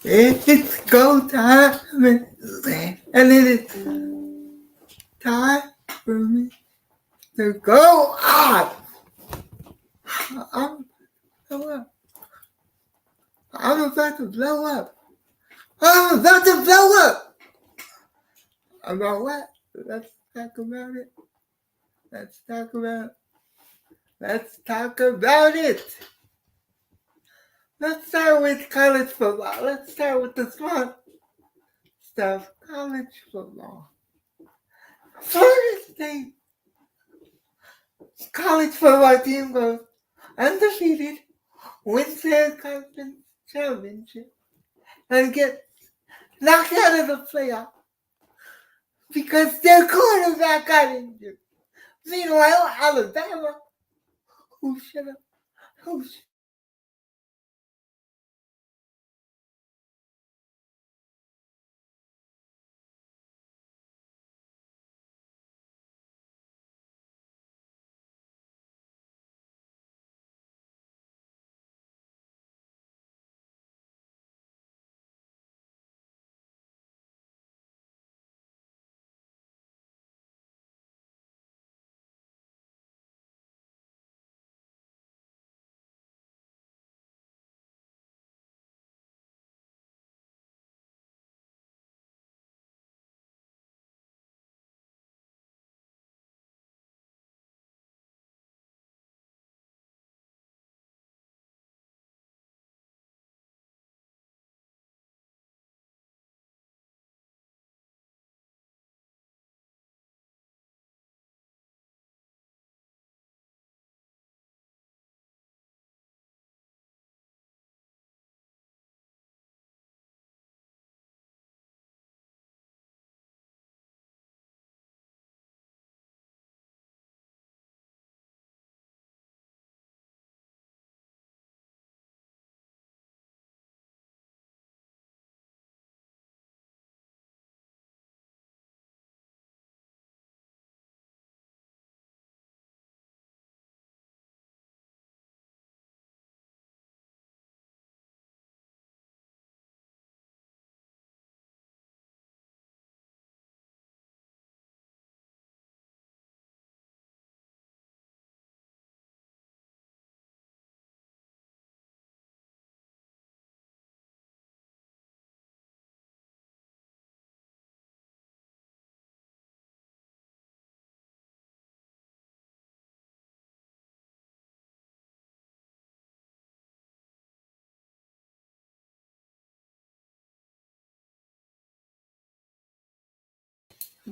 It's go time, and it is time for me to go on. I'm, I'm about to blow up. I'm about to blow up. About what? Let's talk about it. Let's talk about it. Let's talk about it. Let's start with college football. Let's start with the small stuff. College football. Florida State college football team goes undefeated, wins their conference championship, and get knocked out of the playoff because their quarterback got injured. Meanwhile, Alabama, who should have, who should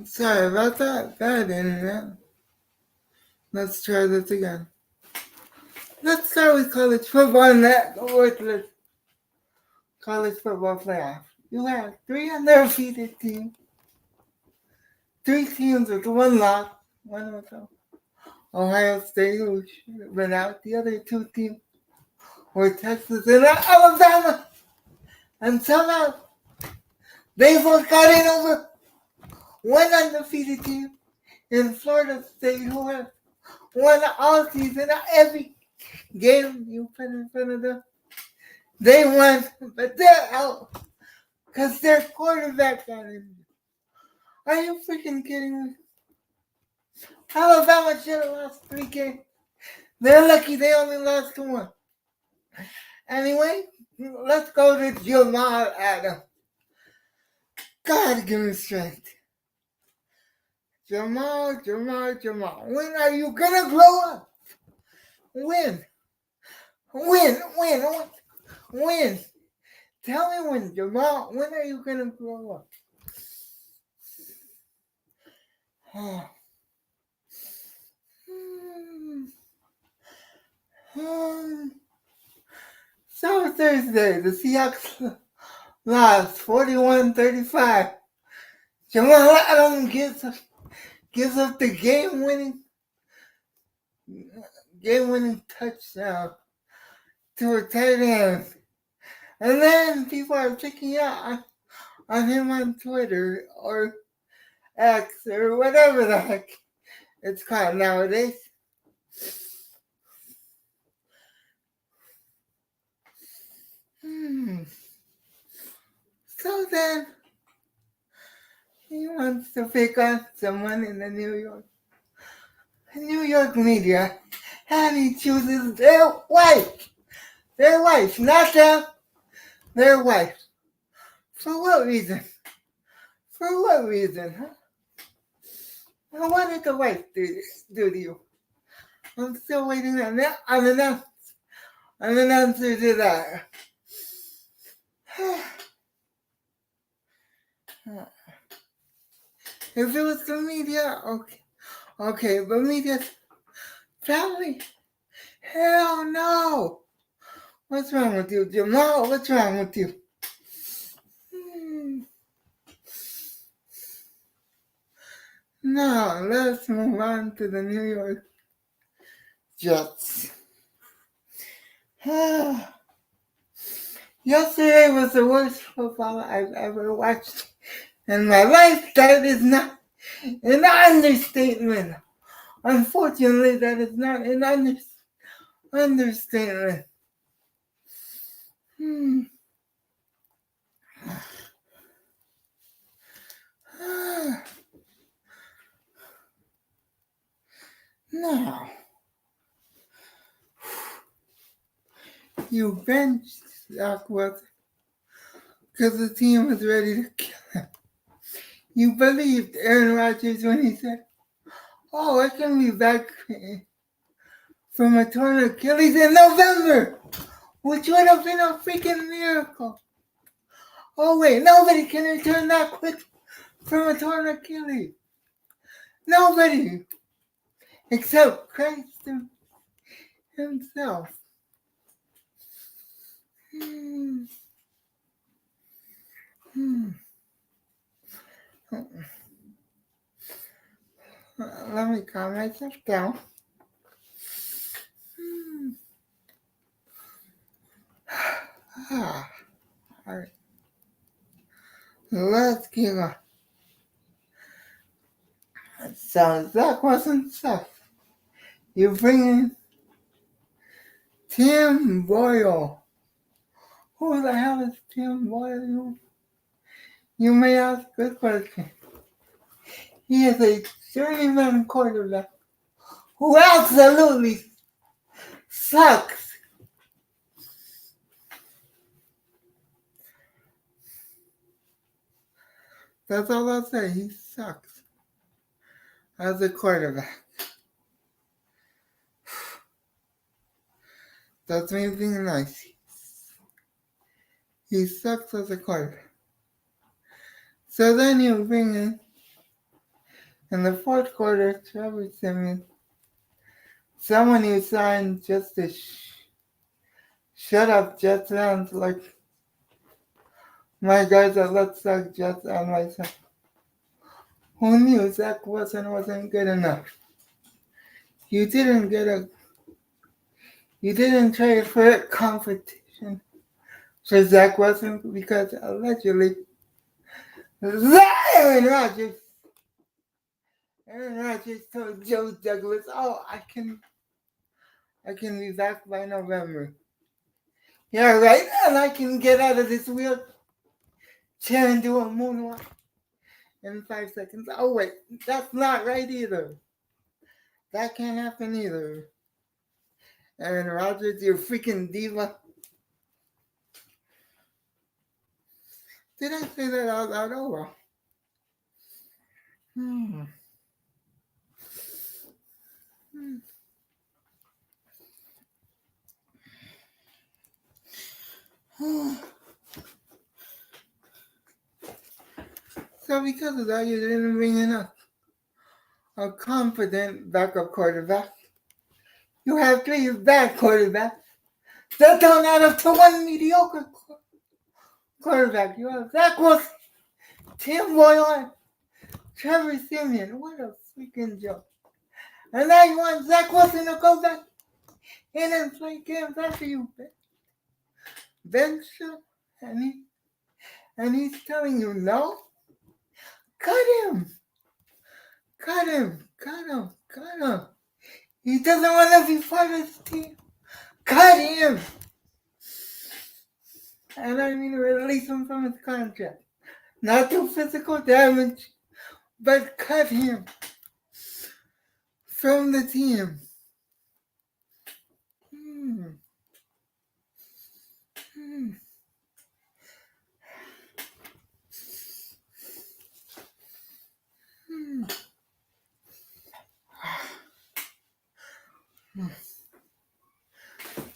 Sorry about that. Bad internet. Let's try this again. Let's start with college football and that worthless college football playoff. You have three undefeated teams, three teams with one loss, one was Ohio State, who should have been out. The other two teams were Texas and Alabama. And somehow they both got in over one undefeated team in Florida State who has won all season. Every game you put in front of them, they won, but they're out because their quarterback got injured. Are you freaking kidding me? Alabama should have lost 3 games. They're lucky they only lost 1. Anyway, let's go to Jamal Adams. God give me strength. Jamal. When are you gonna grow up? When? When? Tell me when, Jamal. When are you gonna grow up? So Thursday, the Seahawks lost 41-35. Jamal Adams gives up the game-winning touchdown to a tight end. And then people are picking out on him on Twitter or X or whatever the heck it's called nowadays. then he wants to pick on someone in the New York media, and he chooses their wife, not them, their wife. For what reason? Huh? And what did the wife do to you? I'm still waiting on an answer to that. If it was the media, okay, but media's family, hell no. What's wrong with you, Jamal? What's wrong with you? Now, let's move on to the New York Jets. Yesterday was the worst football I've ever watched in my life. That is not an understatement. Unfortunately, that is not an understatement. Now, you benched Zach Wilson because the team was ready to kill him. You believed Aaron Rodgers when he said, "Oh, I can be back from a torn Achilles in November," which would have been a freaking miracle. Oh wait, nobody can return that quick from a torn Achilles. Nobody, except Christ himself. Let me calm myself down. All right. Let's keep on. So Zach Wilson stuff. You bring in Tim Boyle. Who the hell is Tim Boyle? You may ask this question. He is a journeyman quarterback who absolutely sucks. That's all I'll say. He sucks as a quarterback. That's me being nice. He sucks as a quarterback. So then you bring in the fourth quarter, Trevor Siemian, someone you signed just to shut up Jets fans like my guys at Let's Talk Jets and myself. Who knew Zach Wilson wasn't good enough? You didn't trade for a competition for Zach Wilson because allegedly Aaron Rodgers told Joe Douglas, "Oh, I can be back by November. Yeah, right, and I can get out of this wheelchair and do a moonwalk in 5 seconds." Oh wait, that's not right either. That can't happen either. Aaron Rodgers, you freaking diva. Did I say that out loud? Oh well. So because of that, you didn't bring in a confident backup quarterback. You have 3 bad quarterbacks that don't add up to 1 mediocre quarterback. You have Zach Wilson, Tim Boyle, Trevor Siemian. What a freaking joke. And now you want Zach Wilson to go back in and play games after you bench him? And he's telling you no? Cut him. He doesn't want to be part of the team. Cut him. And I mean release him from his contract. not do physical damage, but cut him from the team. Hmm. Hmm. Hmm.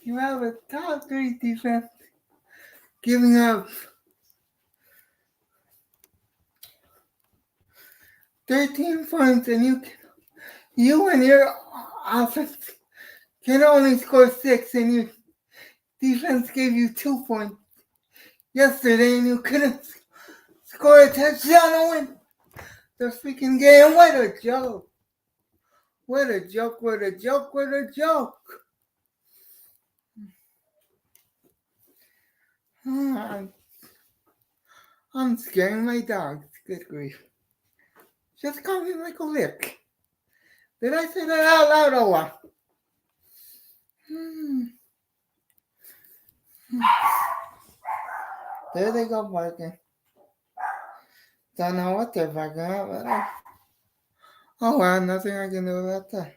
You have a top 3 defense giving up 13 points, and you and your offense can only score 6, and your defense gave you 2 points yesterday, and you couldn't score a touchdown to win the freaking game. What a joke! What a joke! What a joke! What a joke! I'm scaring my dogs. Good grief! Just call me Michael Vick. Did I say that out loud or what? There they go barking. Don't know what they're barking at, but oh well, nothing I can do about that.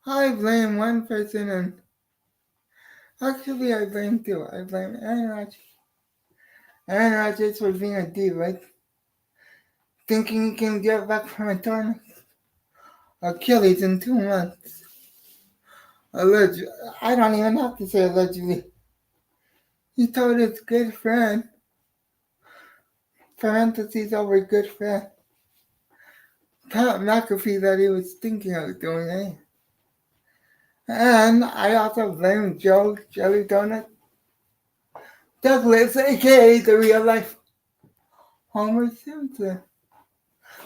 I blame one person, and actually I blame two. I blame Aaron Rodgers. Aaron Rodgers for being a diva, thinking he can get back from a torn Achilles in 2 months. Allegedly, I don't even have to say allegedly. He told his good friend, parentheses over good friend, Pat McAfee, that he was thinking of doing it. And I also blame Joe Jelly Donut Douglas, aka the real life Homer Simpson,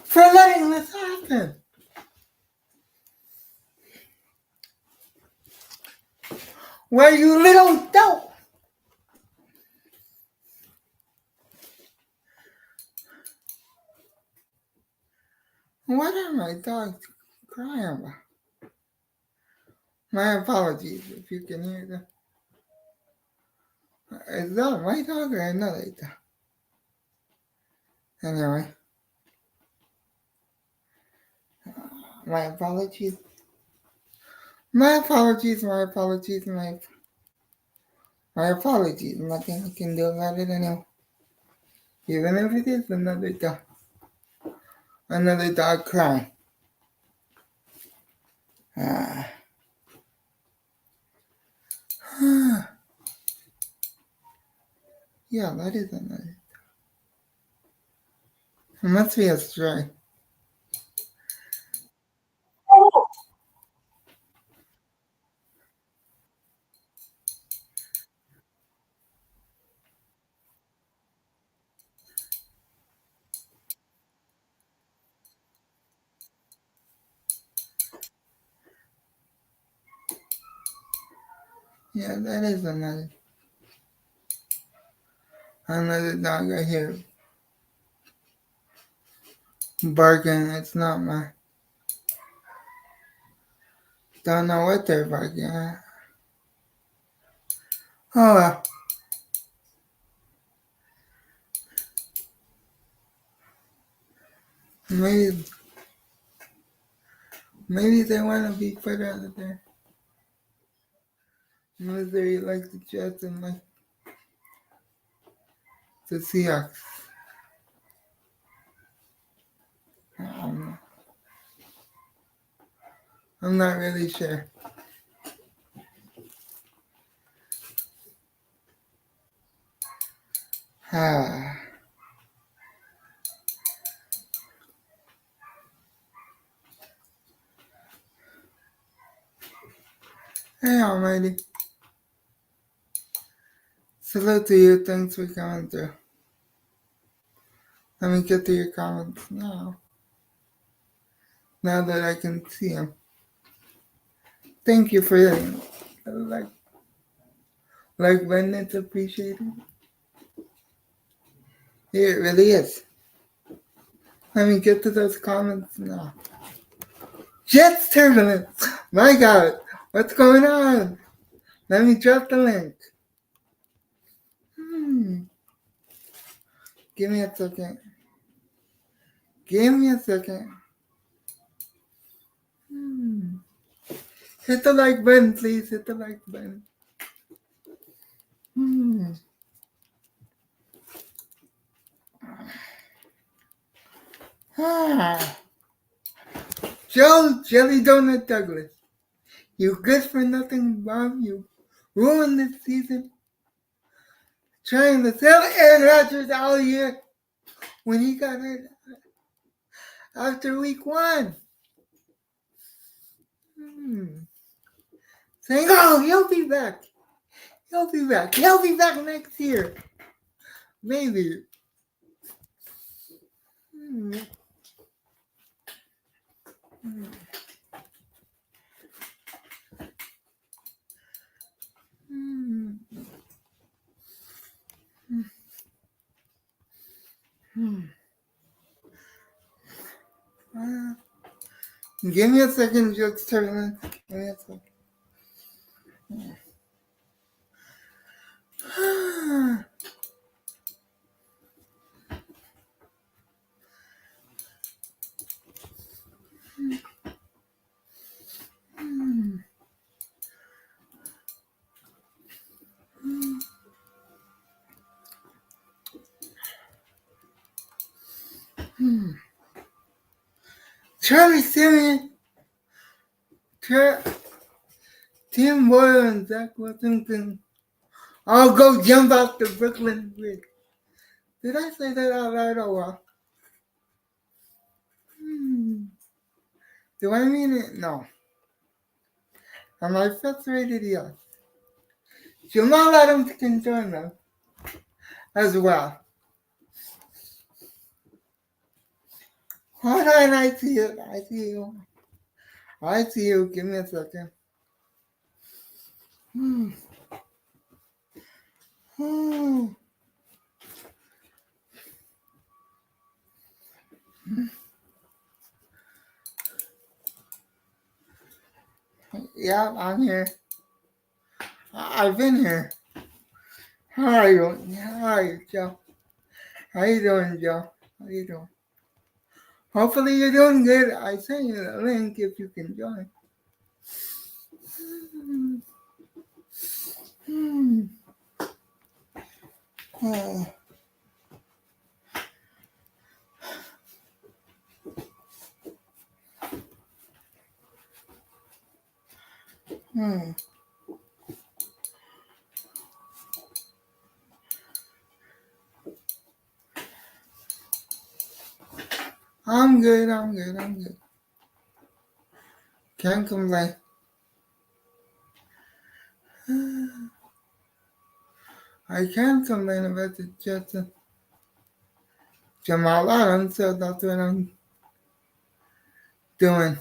for letting this happen. Where you little dope. What are my dogs crying about? My apologies if you can hear them. Is that my dog or another dog? Anyway, my apologies. My apologies, my apologies, my apologies. Nothing I can do about it anyway. Even if it is another dog crying. Yeah, that is another. It must be a stray. Yeah, that is another dog I hear barking. It's not my. Don't know what they're barking at. Oh well. Maybe they want to be put out of there. Misery like the Jets and like the Seahawks. I'm not really sure. Hey Almighty. Salute to you. Thanks for coming through. Let me get to your comments now. Now that I can see them. Thank you for hitting like when it's appreciated. It really is. Let me get to those comments now. Jets turbulence. My God, what's going on? Let me drop the link. Give me a second. Give me a second. Hit the like button, please. Hit the like button. Joe Jelly Donut Douglas. You good for nothing bomb. You ruined this season. Trying to sell Aaron Rodgers all year when he got hurt after week 1. Saying, oh, he'll be back. He'll be back. He'll be back next year. Maybe. Give me a second, Jokes Tournament. Give me a second. Charlie Simeon, Tim Boyle, and Zach Wilson all go jump off the Brooklyn Bridge. Did I say that out loud or what? Do I mean it? No. Am I frustrated? Yes. Jamal Adams can join them as well. Hold on, I see it. I see you. I see you. Give me a second. Yeah, I'm here. I've been here. How are you? How are you, Joe? How you doing, Joe? How you doing? Hopefully you're doing good. I sent you the link if you can join. I'm good. Can't complain. I can't complain about the Jets and Jamal Adams, so that's what I'm doing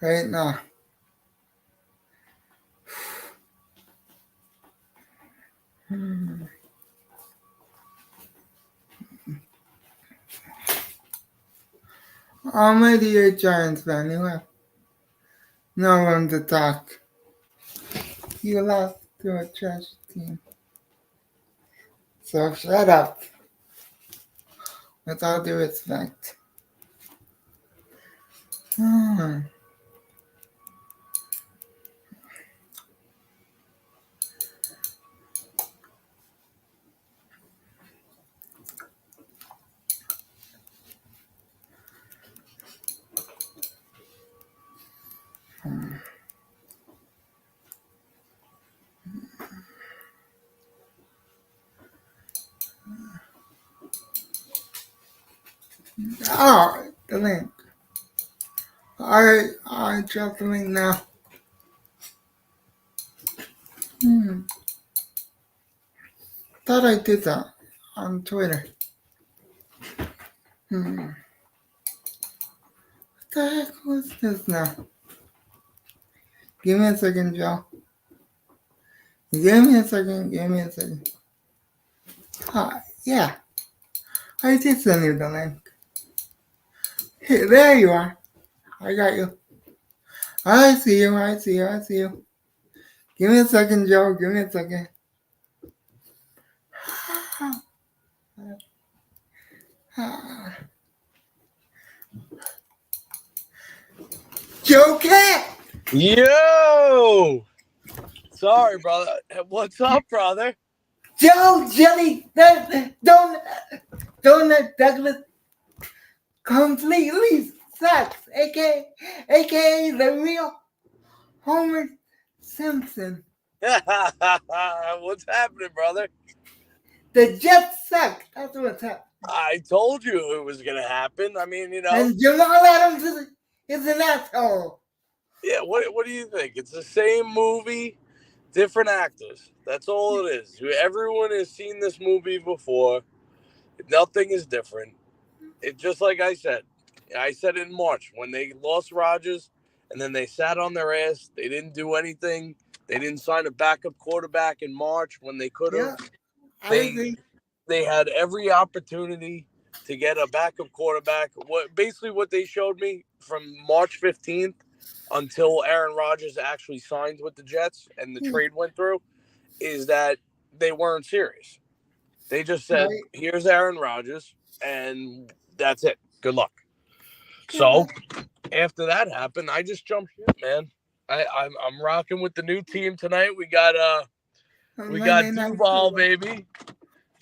right now. I'm a Giants fan, you have no one to talk. You lost to a trash team. So shut up. With all due respect. Oh, the link. I dropped the link now. Thought I did that on Twitter. What the heck was this now? Give me a second, Joe. Give me a second. Yeah. I did send you the link. Hey, there you are. I got you. I see you. Give me a second, Joe. Give me a second. Joe Cat! Yo! Sorry, brother. What's up, brother? Joe Jelly! Donut Douglas completely sucks, aka the real Homer Simpson. What's happening, brother? The Jets suck. That's what's happening. I told you it was going to happen. I mean, And Jamal Adams is an asshole. Yeah, what do you think? It's the same movie, different actors. That's all it is. Everyone has seen this movie before. Nothing is different. It's just like I said. I said in March when they lost Rodgers and then they sat on their ass. They didn't do anything. They didn't sign a backup quarterback in March when they could have. Yeah, I agree. They had every opportunity to get a backup quarterback. What they showed me from March 15th until Aaron Rodgers actually signed with the Jets and the trade went through is that they weren't serious. They just said, Right. here's Aaron Rodgers, and that's it. Good luck. So after that happened, I just jumped ship, man. I'm rocking with the new team tonight. We got Duval, baby.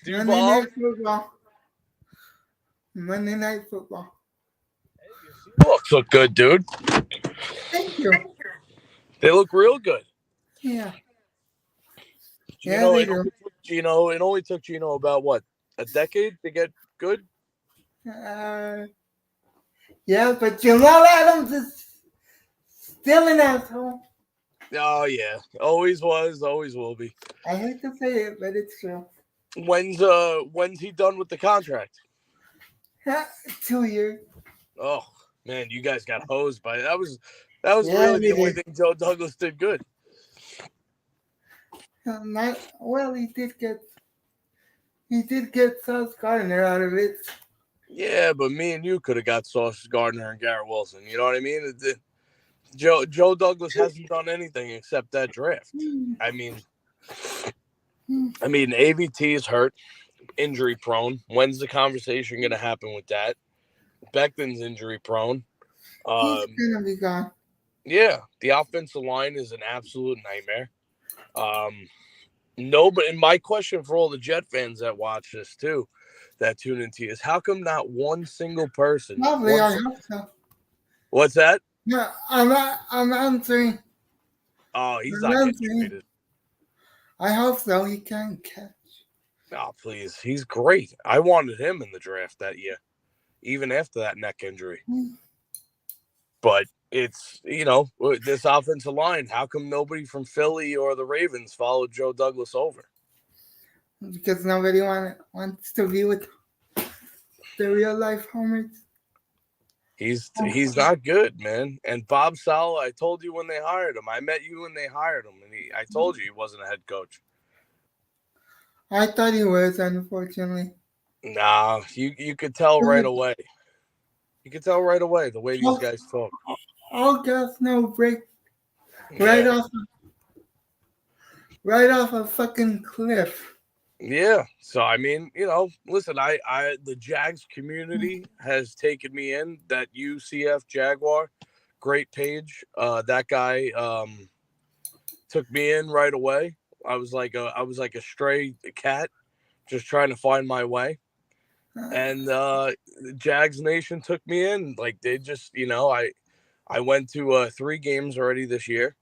Duval. Monday Night Football. Hey, your Seahawks look good, dude. Thank you. They look real good. Yeah. Gino, it only took Gino about what, a decade to get good? Yeah, but Jamal Adams is still an asshole. Oh yeah, always was, always will be. I hate to say it, but it's true. When's he done with the contract? 2 years. Oh man, you guys got hosed by that was really the only thing Joe Douglas did good. He did get Sauce Gardner out of it. Yeah, but me and you could have got Sauce Gardner and Garrett Wilson. You know what I mean? Joe Douglas hasn't done anything except that draft. I mean, AVT is hurt, injury prone. When's the conversation going to happen with that? Becton's injury prone. He's going to be gone. Yeah, the offensive line is an absolute nightmare. No, but my question for all the Jet fans that watch this too, that tune into is how come not one single person? Lovely, I hope so. What's that? Yeah, I'm answering. Oh, he's not getting traded. I hope so. He can catch. Oh, please. He's great. I wanted him in the draft that year, even after that neck injury. But it's, this offensive line, how come nobody from Philly or the Ravens followed Joe Douglas over? Because nobody wants to be with the real life Homers. He's not good, man. And Bob Saleh, I told you when they hired him. I met you when they hired him, and I told you he wasn't a head coach. I thought he was, unfortunately. Nah, you could tell right away. You could tell right away the way these guys talk. All gas, no break. Right off a fucking cliff. Yeah. So I mean, listen, the Jags community has taken me in. That UCF Jaguar, great page. That guy took me in right away. I was like a stray cat, just trying to find my way. And Jags Nation took me in. Like they just, I went to 3 games already this year.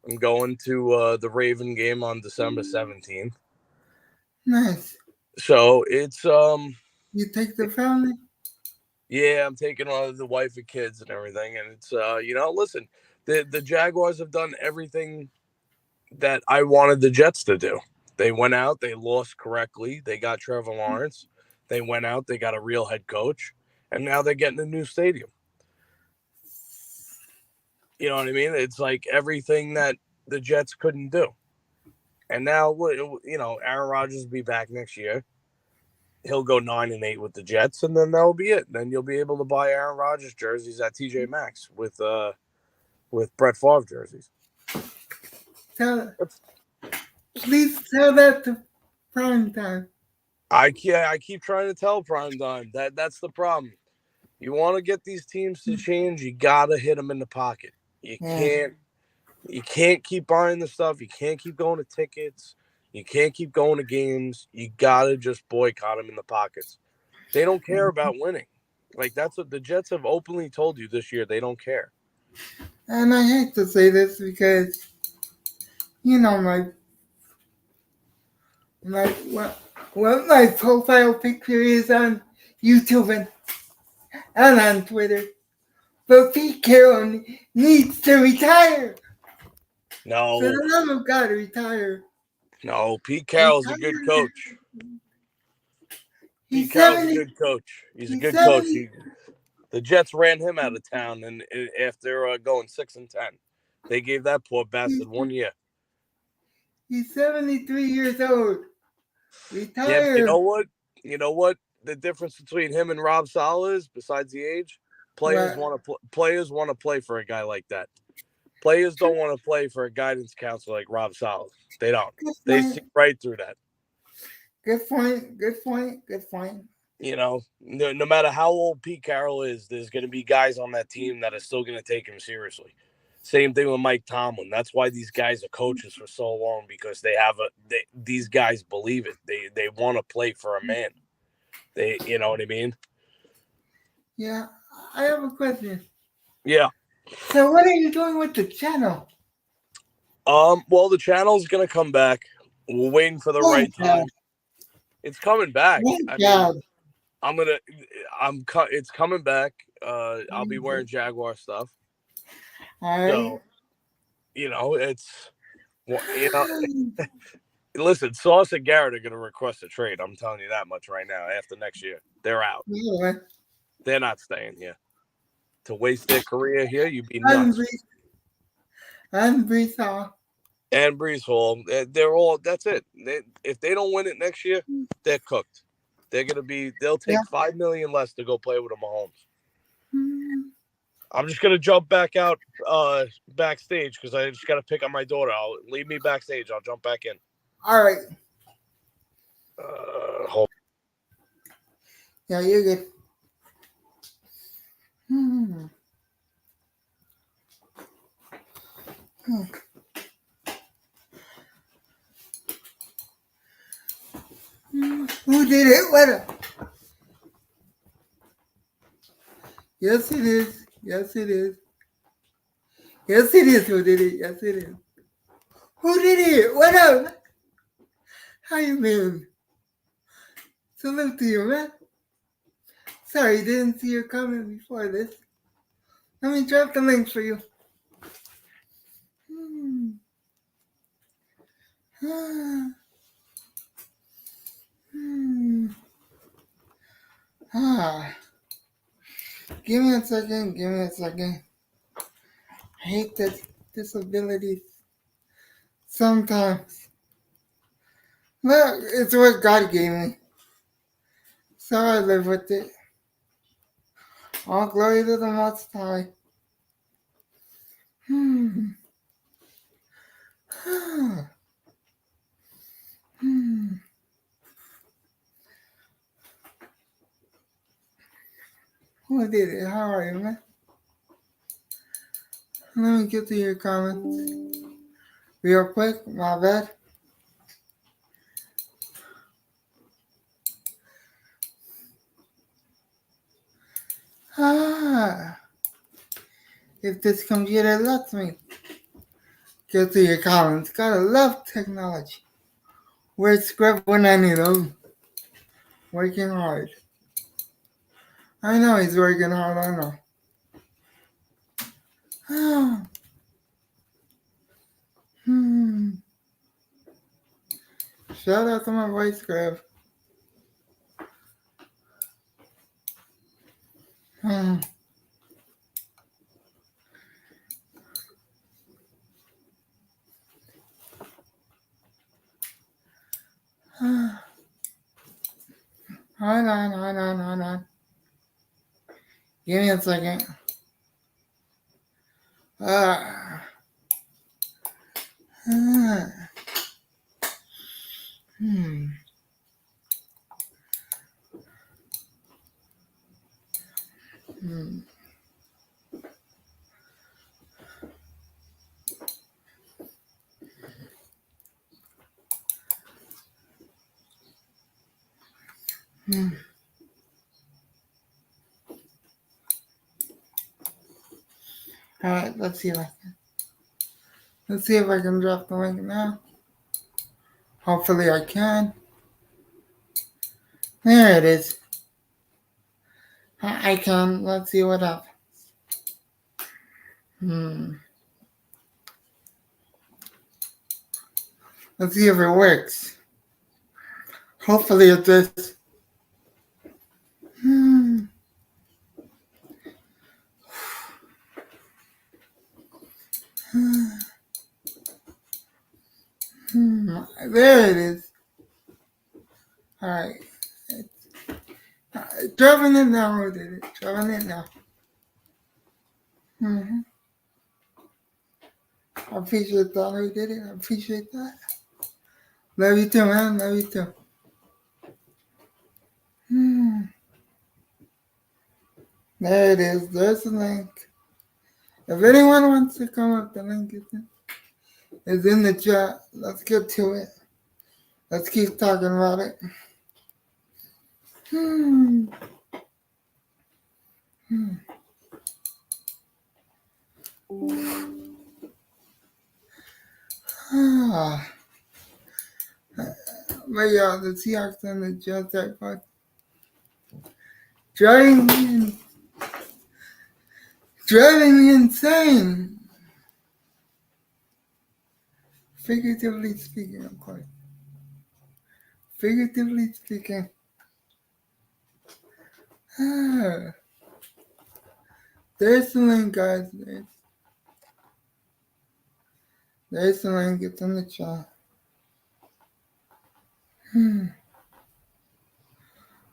I'm going to the Raven game on December 17th. Nice. So it's You take the family? Yeah, I'm taking on the wife and kids and everything, and it's listen, the Jaguars have done everything that I wanted the Jets to do. They went out, they lost correctly, they got Trevor Lawrence, they went out, they got a real head coach, and now they're getting a new stadium. You know what I mean? It's like everything that the Jets couldn't do. And now, Aaron Rodgers will be back next year. He'll go 9-8 with the Jets, and then that'll be it. Then you'll be able to buy Aaron Rodgers jerseys at TJ Maxx with Brett Favre jerseys. Please tell that to Prime Time. I keep trying to tell Prime Time that's the problem. You want to get these teams to change, you gotta hit them in the pocket. You Yeah. can't keep buying the stuff. You can't keep going to tickets. You can't keep going to games. You gotta just boycott them in the pockets. They don't care about winning. Like that's what the Jets have openly told you this year. They don't care. And I hate to say this because, my profile picture is on YouTube and on Twitter. But Pete Carroll needs to retire. For No, the love of God, retire. no. Pete Carroll's a good coach. He's Pete Carroll's a 70. good coach. He's a He's good coach. 70. The Jets ran him out of town, and after going 6-10, they gave that poor bastard 1 year. He's 73 years old. Yeah, but you Retire. know what? You know what? The difference between him and Rob Saleh is, besides the age, players What? want to play for a guy like that. Players don't want to play for a guidance counselor like Rob Saleh. They don't. Good They see point. right through that. Good point. Good point. Good point. You know, no matter how old Pete Carroll is, there's going to be guys on that team that are still going to take him seriously. Same thing with Mike Tomlin. That's why these guys are coaches for so long, because these guys believe it. They want to play for a man. You know what I mean? Yeah. I have a question. Yeah. So what are you doing with the channel? Well, the channel's gonna come back. We're waiting for the right time. It's coming back. Thank I God. mean, it's coming back. I'll be wearing Jaguar stuff. All right. So, you know, listen, Sauce and Garrett are gonna request a trade. I'm telling you that much right now. After next year, they're out. Yeah. They're not staying here. To waste their career here, you'd be nuts. And Brees Hall. And Brees Hall, they're all. That's it. If they don't win it next year, they're cooked. They'll take $5 million less to go play with a Mahomes. I'm just gonna jump back out backstage because I just gotta pick up my daughter. Leave me backstage. I'll jump back in. All right. Hold. Yeah, you're good. Hmm. Who did it? What? Yes, it is. Yes, it is. Yes, it is. Who did it? Yes, it is. Who did it? What up? How you been? Salute to you, man. Sorry, didn't see your comment before this. Let me drop the link for you. Give me a second. Give me a second. I hate that disabilities sometimes. Look, it's what God gave me. So I live with it. All glory to the Most High. Who did it? How are you, man? Let me get to your comments real quick. My bad. If this computer lets me get to your comments, gotta love technology. Where's Script when I need them? Working hard. I know he's working hard, I know. Shout out to my voice grab. Hold on. Give me a second. Hmm. All right, let's see if I can drop the link now. Hopefully I can. There it is. I can. Let's see what happens. Let's see if it works. Hopefully it does. There it is. All right. Dropping it now. Who did it? Dropping it now. I appreciate that. Who did it? I appreciate that. Love you too, man. Love you too. There it is. There's the link. If anyone wants to come up, the link is in the chat. Let's get to it. Let's keep talking about it. But yeah, the Seahawks and the Jets are both driving me insane. Figuratively speaking, of course. Figuratively speaking. There's the link, guys. There's the link. It's in the chat.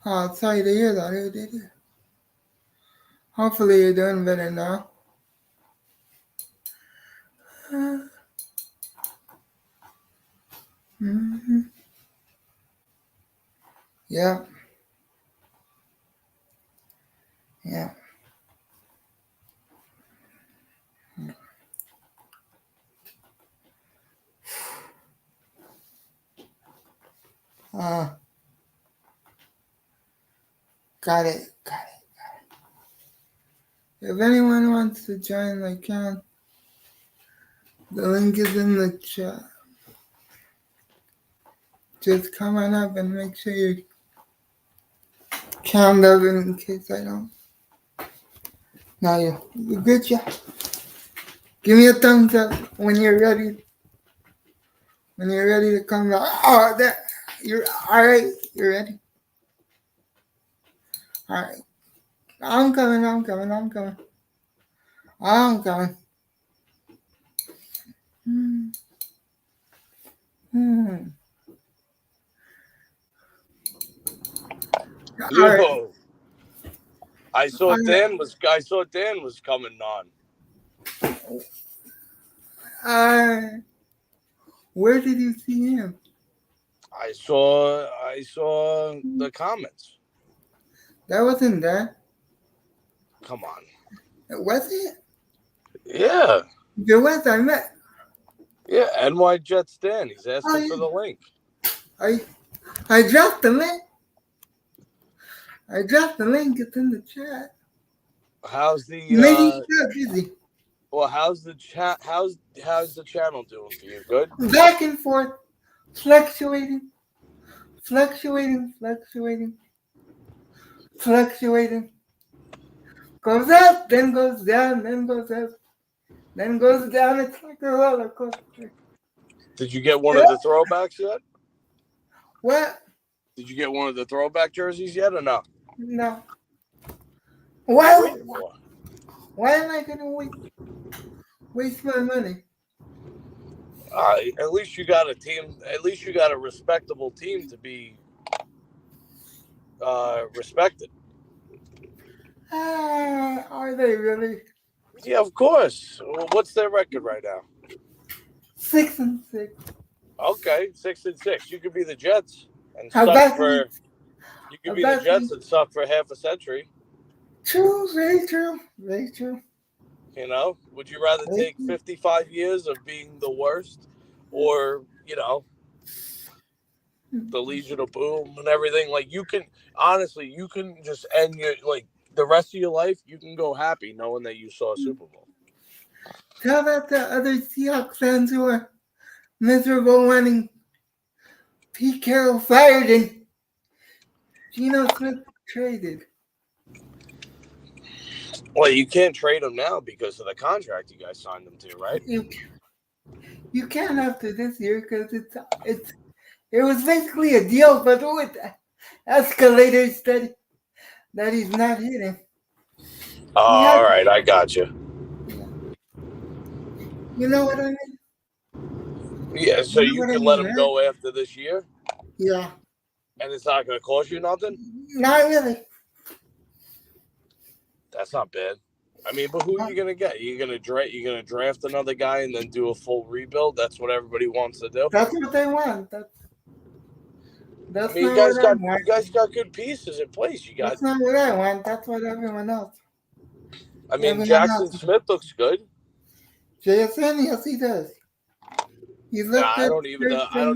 Oh, sorry to hear that. Who did it? Hopefully you're doing better now. Yeah. Yeah. Got it. If anyone wants to join, they can. The link is in the chat. Just come on up and make sure you count up in case I don't. Now you good job. Give me a thumbs up when you're ready. When you're ready to come out. Oh, you're all right. You're ready. All right. I'm coming. Yo, Right. I saw Dan was coming on. Where did you see him? I saw the comments. That wasn't there. Come on. Was it? Yeah. There was. I met. Yeah, NY Jets Dan. He's asking for the link. I dropped the link. It's in the chat. How's the Maybe he's not busy. Well, how's the chat? How's the channel doing for you? Good. Back and forth, fluctuating. Goes up, then goes down, then goes up, then goes down. It's like a roller coaster. Did you get one of the throwbacks yet? What? Did you get one of the throwback jerseys yet or no? No. Why am I gonna waste my money? At least you got a team. At least you got a respectable team to be respected. Are they really? Yeah, of course. Well, what's their record right now? 6-6. Okay, 6-6. You could be the Jets and How suck about for. You could be the Jets and suck for half a century. True, very true. You know, would you rather take 55 years of being the worst, or the Legion of Boom and everything. Like you can honestly, you can just end your like the rest of your life. You can go happy knowing that you saw a Super Bowl. Tell that to other Seahawks fans who are miserable wanting Pete Carroll fired and Geno Smith traded. Well, you can't trade him now because of the contract you guys signed him to, right? You can't after this year because it was basically a deal, but with escalators that he's not hitting. Oh, all right, I got you. You know what I mean? Yeah, so you can let him go after this year? Yeah. And it's not going to cost you nothing? Not really. That's not bad. I mean, but who are you going to get? You're going to draft another guy and then do a full rebuild? That's what everybody wants to do? That's what they want. That's I mean, you guys got good pieces in place. That's not what I want. That's what everyone else. I mean, Jackson Smith looks good. JSN, yes, he does. I don't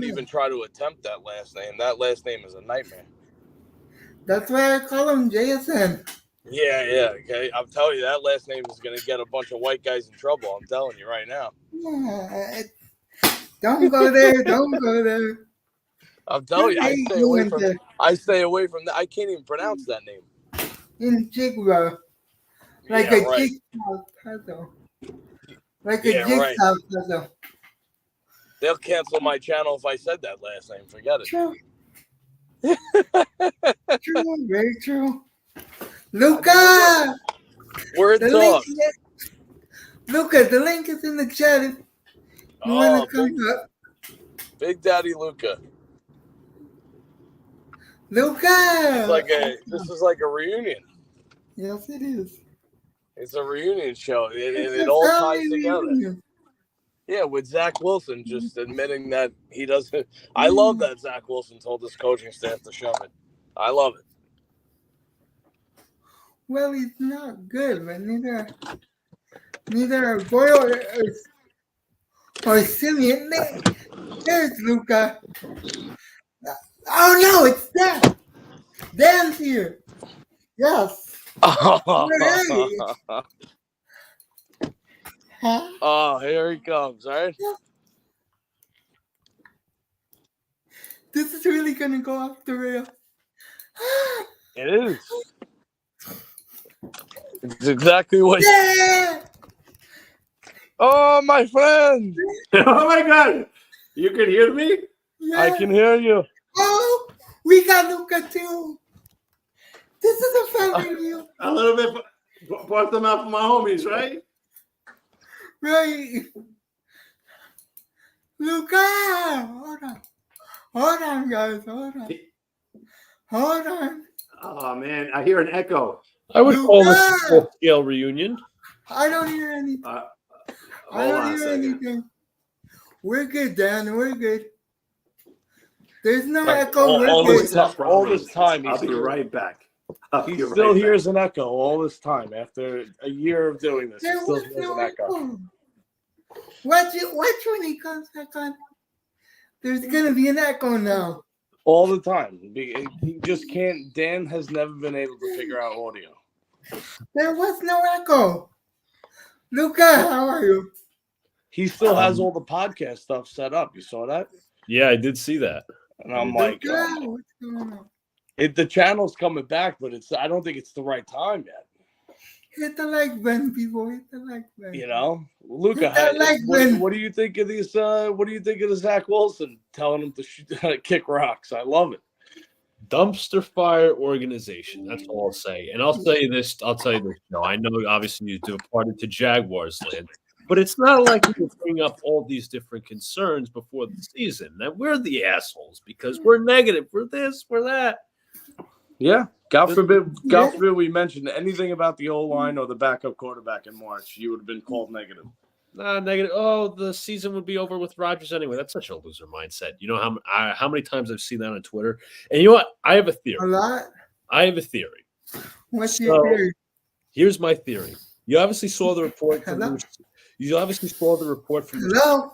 even try to attempt that last name. That last name is a nightmare. That's why I call him JSN. Yeah. Okay, I'm telling you, that last name is going to get a bunch of white guys in trouble. I'm telling you right now. Yeah, don't go there. Don't go there. I'm telling you, I stay away from that. I can't even pronounce that name. In Jigba. Like a jigsaw puzzle. Like a jigsaw puzzle. They'll cancel my channel if I said that last name. Forget it. True. True, very true. Luca! We're a dog. Luca, the link is in the chat if you want to come up. Big Daddy Luca. Luca! This is like a reunion. Yes, it is. It's a reunion show. It all ties together. Reunion. Yeah, with Zach Wilson just admitting that he doesn't. I love that Zach Wilson told his coaching staff to shove it. I love it. Well, he's not good, but neither are Boyle or Simeon. There's Luca. Oh no, it's Dan. Dan's here. Yes. Huh? Oh, here he comes, all right? This is really going to go off the rail. It is. It's exactly what... Yeah! Oh, my friend! Oh, my God! You can hear me? Yeah. I can hear you. Oh, we got Luca, too. This is a family view. A little bit. Brought them out for my homies, right? Right. Luca! Hold on, guys. Hold on. Oh, man. I hear an echo. I would call this a full-scale reunion. I don't hear anything. I don't hear anything. We're good, Dan. We're good. There's no echo. All this time. I'll be right back. He still hears an echo all this time. After a year of doing this, he still hears an echo. Watch when he comes back on. There's going to be an echo now. All the time. He just can't. Dan has never been able to figure out audio. There was no echo. Luca, how are you? He still has all the podcast stuff set up. You saw that? Yeah, I did see that. And I'm like, what's going on? The channel's coming back, but I don't think it's the right time yet. Hit the like button, people. Hit the like button. You know, Luca, what do you think of these? What do you think of the Zach Wilson telling him to kick rocks? I love it. Dumpster fire organization. That's all I'll say. And I'll tell you this. No, I know obviously you departed to Jaguars land, but it's not like you can bring up all these different concerns before the season. That we're the assholes because we're negative. We're this. We're that. Yeah. God forbid we mentioned anything about the O-line or the backup quarterback in March. You would have been called negative. Negative. Oh, the season would be over with Rodgers anyway. That's such a loser mindset. You know how many times I've seen that on Twitter? And you know what? I have a theory. A lot? I have a theory. What's your theory? Here's my theory. You obviously saw the report. Hello? Hello?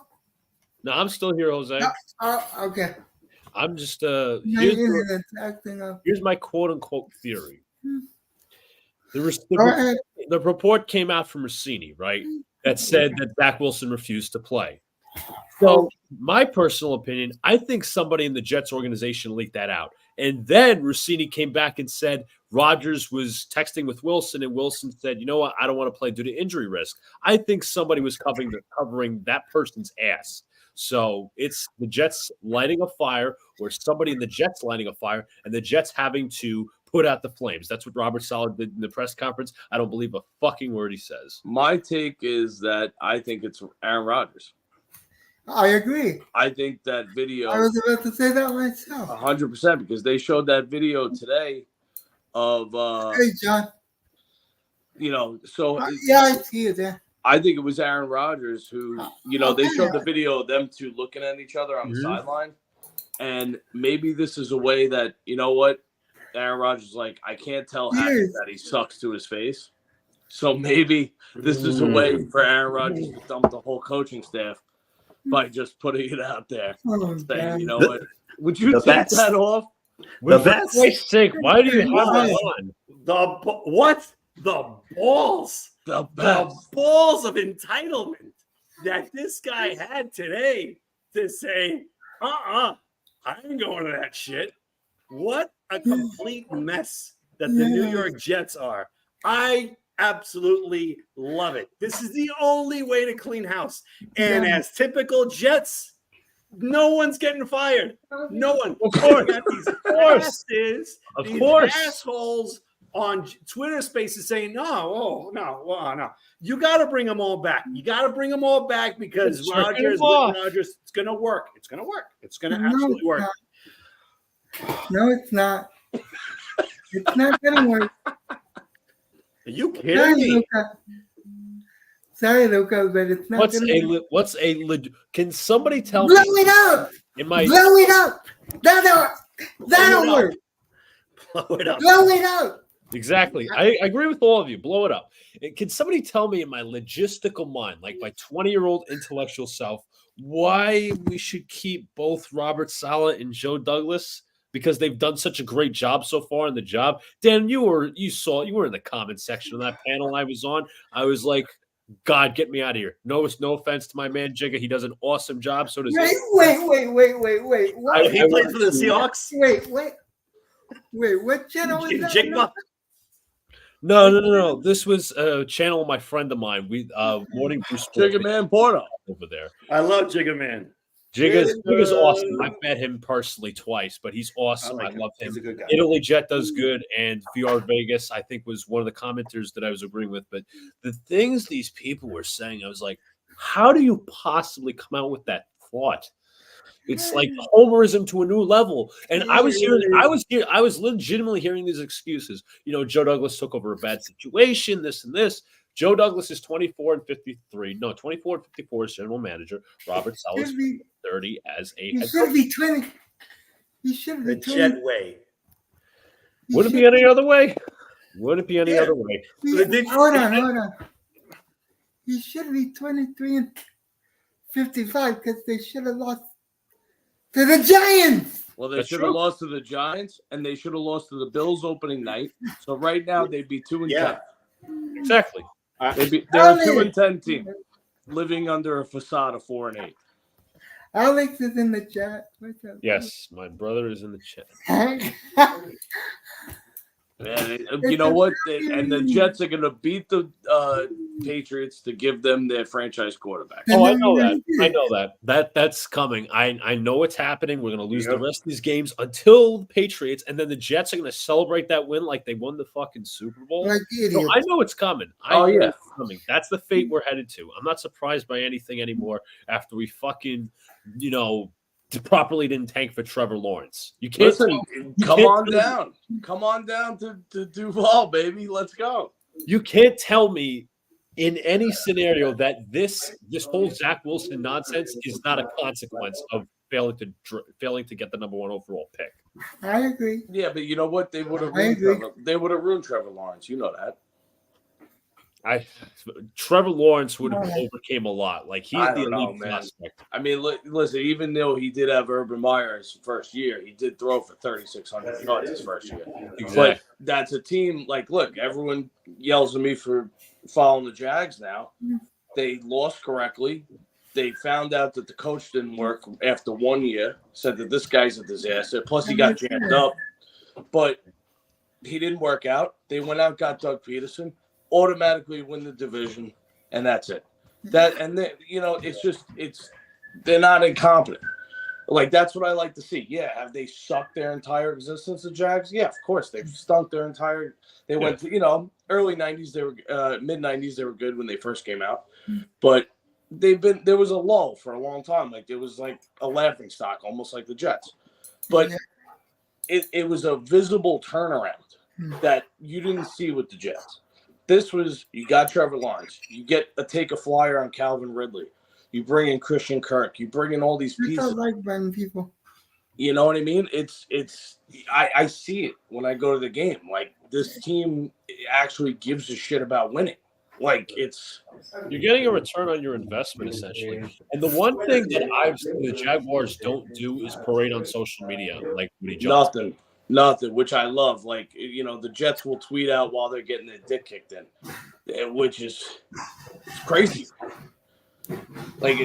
No, I'm still here, Jose. Oh, okay. I'm just My here's internet's acting up. my quote unquote theory. Hmm. The report came out from Rossini, right? That said that Zach Wilson refused to play. So, my personal opinion, I think somebody in the Jets organization leaked that out. And then Rossini came back and said Rodgers was texting with Wilson, and Wilson said, you know what, I don't want to play due to injury risk. I think somebody was covering that person's ass. So it's the Jets lighting a fire, or somebody in the Jets lighting a fire, and the Jets having to put out the flames. That's what Robert Saleh did in the press conference. I don't believe a fucking word he says. My take is that I think it's Aaron Rodgers. I agree. I think that video. I was about to say that myself. 100%, because they showed that video today of Hey, John. So Yeah, I see you there. I think it was Aaron Rodgers who, they showed the video of them two looking at each other on the sideline. And maybe this is a way that, you know what, Aaron Rodgers is like, I can't tell Hackett that he sucks to his face. So maybe this is a way for Aaron Rodgers to dump the whole coaching staff by just putting it out there. Saying, you know what, would you take that off? The best. Christ's sake, why do you have that on? What? The balls. The The best. balls of entitlement that this guy had today to say, I ain't going to that shit. What a complete mess that the New York Jets are. I absolutely love it. This is the only way to clean house. And as typical Jets, no one's getting fired. No one. Of course. These Of these course. assholes on Twitter Spaces saying, no. You got to bring them all back. You got to bring them all back because It's Rodgers, it's going to work. It's going to work. It's going to absolutely work. No, it's not. It's not going to work. Are you kidding me? Sorry, Luca, but it's not going to work. Can somebody tell Blow me? it up! In my Blow it up! That'll work. Blow it up. Blow it up! Exactly. I agree with all of you. Blow it up. Can somebody tell me in my logistical mind, like my 20-year-old intellectual self, why we should keep both Robert Saleh and Joe Douglas? Because they've done such a great job so far in the job. Dan, you were in the comment section of that panel I was on. I was like, God, get me out of here. No offense to my man Jigga. He does an awesome job. So does Wait. What? He played for the Seahawks? Wait, what channel is that? Jigba? No. This was a channel of my friend of mine. We Morning Brew Sports Chicken Man Porto. over there. I love Jigga Man. Jigga's awesome. I've met him personally twice, but he's awesome. I love him. He's a good guy. Italy Jet does good, and VR Vegas, I think, was one of the commenters that I was agreeing with. But the things these people were saying, I was like, how do you possibly come out with that thought? It's like homerism to a new level. And I was legitimately hearing these excuses. Joe Douglas took over a bad situation, this and this. Joe Douglas is 24 and 53. No, 24 and 54 as general manager. Robert Saleh is 30 as a He head should coach. be 20. He should The be 20. Jet way. Would it be any other way? Would it be any other way? Hold on. He should be 23 and 55 because they should have lost to the Giants. Well, they That's should have true. lost to the Giants, and they should have lost to the Bills opening night. So right now they'd be 2-10. Exactly. They're a 2-10 team, living under a facade of 4-8. Alex is in the chat. What's up? Yes, my brother is in the chat. And you know what? And the Jets are going to beat the Patriots to give them their franchise quarterback. Oh, I know that. That's coming. I know it's happening. We're going to lose the rest of these games until the Patriots, and then the Jets are going to celebrate that win like they won the fucking Super Bowl. Like So idiots. I know it's coming. I know it's coming. That's the fate we're headed to. I'm not surprised by anything anymore after we fucking, properly didn't tank for Trevor Lawrence. You can't Come on down. Come on down to Duval, baby. Let's go. You can't tell me in any scenario that this whole Zach Wilson nonsense is not a consequence of failing to get the number 1 overall pick. I agree. Yeah, but you know what? They would have I agree. ruined Trevor Lawrence. You know that. Trevor Lawrence would have overcame a lot. Like he's I the don't know, elite man. prospect. I mean, listen, even though he did have Urban Meyer his first year, he did throw for 3,600 yards his first year. Exactly. But that's a team, like, look, everyone yells at me for following the Jags now. They lost correctly. They found out that the coach didn't work after 1 year, said that this guy's a disaster. Plus, he got jammed up. But he didn't work out. They went out, got Doug Peterson, automatically win the division, and that's it. They're not incompetent. Like, that's what I like to see. Yeah, have they sucked their entire existence, the Jags? Yeah, of course. They've stunk their entire – they went to, early 90s, they were mid-90s, they were good when they first came out. But there was a lull for a long time. Like, it was like a laughing stock, almost like the Jets. But it was a visible turnaround that you didn't see with the Jets. This was, you got Trevor Lawrence. You take a flyer on Calvin Ridley. You bring in Christian Kirk. You bring in all these pieces. I like buying people. You know what I mean? I see it when I go to the game. Like, this team actually gives a shit about winning. Like, you're getting a return on your investment, essentially. And the one thing that I've seen the Jaguars don't do is parade on social media like Woody Johnson. Nothing, which I love. Like, the Jets will tweet out while they're getting their dick kicked in, which is crazy. Like,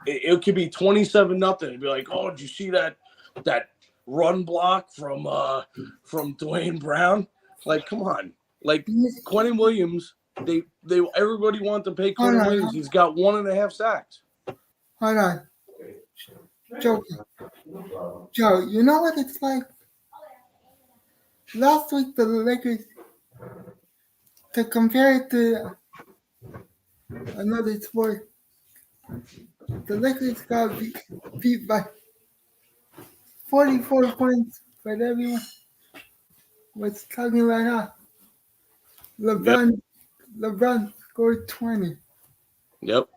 it could be 27-0 and be like, oh, did you see that run block from Dwayne Brown? Like, come on. Like, Quentin Williams, everybody wanted to pay Quentin Williams. He's got 1.5 sacks. Hold on. Joe, you know what it's like? Last week, the Lakers, to compare it to another sport, the Lakers got beat by 44 points, but everyone was talking about how LeBron scored 20. Yep.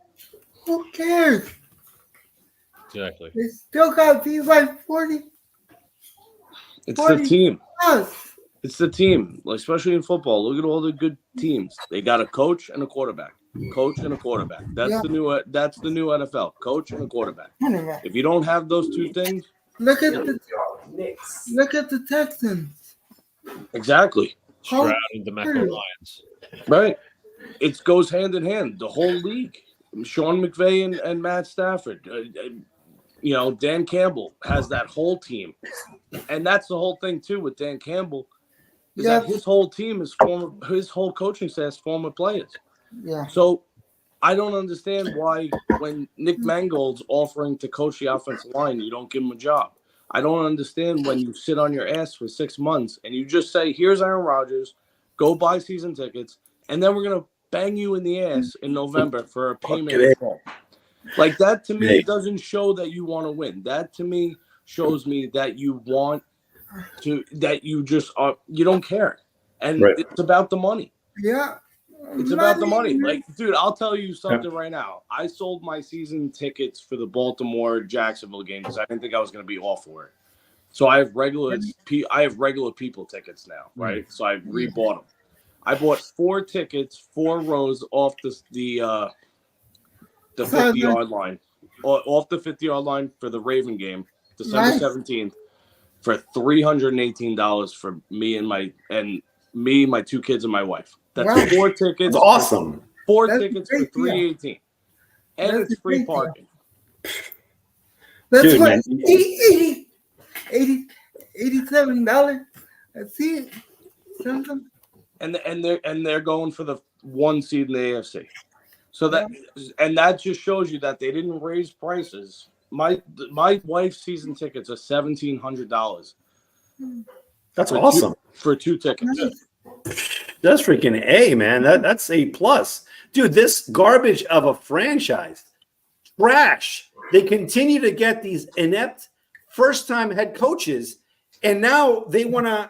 Who cares? Exactly. They still got beat by 40. It's the team. Plus. It's the team, especially in football. Look at all the good teams. They got a coach and a quarterback. Coach and a quarterback. That's the new NFL. Coach and a quarterback. If you don't have those two things, look at the Texans. Exactly. Stroud and the DeMeco Lions. Right. It goes hand in hand. The whole league. Sean McVay and Matt Stafford. Dan Campbell has that whole team. And that's the whole thing, too, with Dan Campbell. Is that his whole team is his whole coaching staff is former players. Yeah. So I don't understand why when Nick Mangold's offering to coach the offensive line, you don't give him a job. I don't understand when you sit on your ass for 6 months and you just say, here's Aaron Rodgers, go buy season tickets, and then we're going to bang you in the ass in November for a payment. Like, that to me doesn't show that you want to win. That to me shows me that you want to, that you just are, you don't care. And it's about the money. Yeah. It's about the money. Like, dude, I'll tell you something right now. I sold my season tickets for the Baltimore-Jacksonville game because I didn't think I was going to be all for it. So I have regular people tickets now, right? So I rebought them. I bought 4 tickets, 4 rows off the 50-yard line, off the 50-yard line for the Raven game, December 17th, for $318 for me and my 2 kids and my wife. That's 4 tickets. That's awesome. 4 tickets for $318, and it's free parking. That's Dude, what man. $87. That's it. Something. And they're going for the 1 seed in the AFC. So that just shows you that they didn't raise prices. My wife's season tickets are $1,700. That's awesome. For 2 tickets. That's freaking A, man. That's A plus. Dude, this garbage of a franchise. Trash. They continue to get these inept first-time head coaches, and now they want to,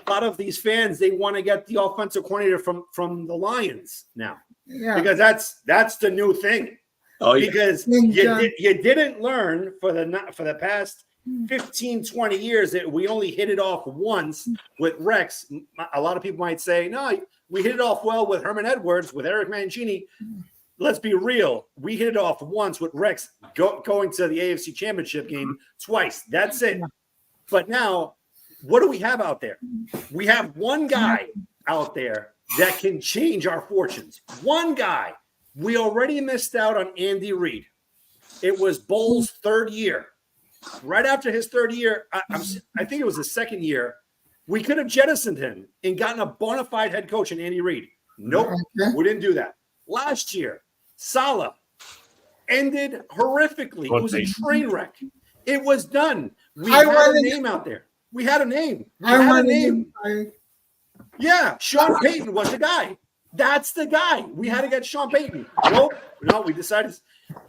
a lot of these fans, they want to get the offensive coordinator from the Lions now. Yeah. Because that's the new thing. Oh, yeah. Because you didn't learn for the past 15, 20 years that we only hit it off once with Rex. A lot of people might say, no, We hit it off well with Herman Edwards, with Eric Mancini. Let's be real. We hit it off once with Rex going to the AFC Championship game twice. That's it. But now, what do we have out there? We have one guy out there that can change our fortunes. One guy. We already missed out on Andy Reid. It was Bowles' third year. Right after his third year, I think it was the second year, we could have jettisoned him and gotten a bona fide head coach in Andy Reid. Nope, we didn't do that. Last year, Saleh ended horrifically. It was a train wreck. It was done. We had a name out there. We had a name. Yeah, Sean Payton was the guy. That's the guy. We had to get Sean Payton. Nope. No, we decided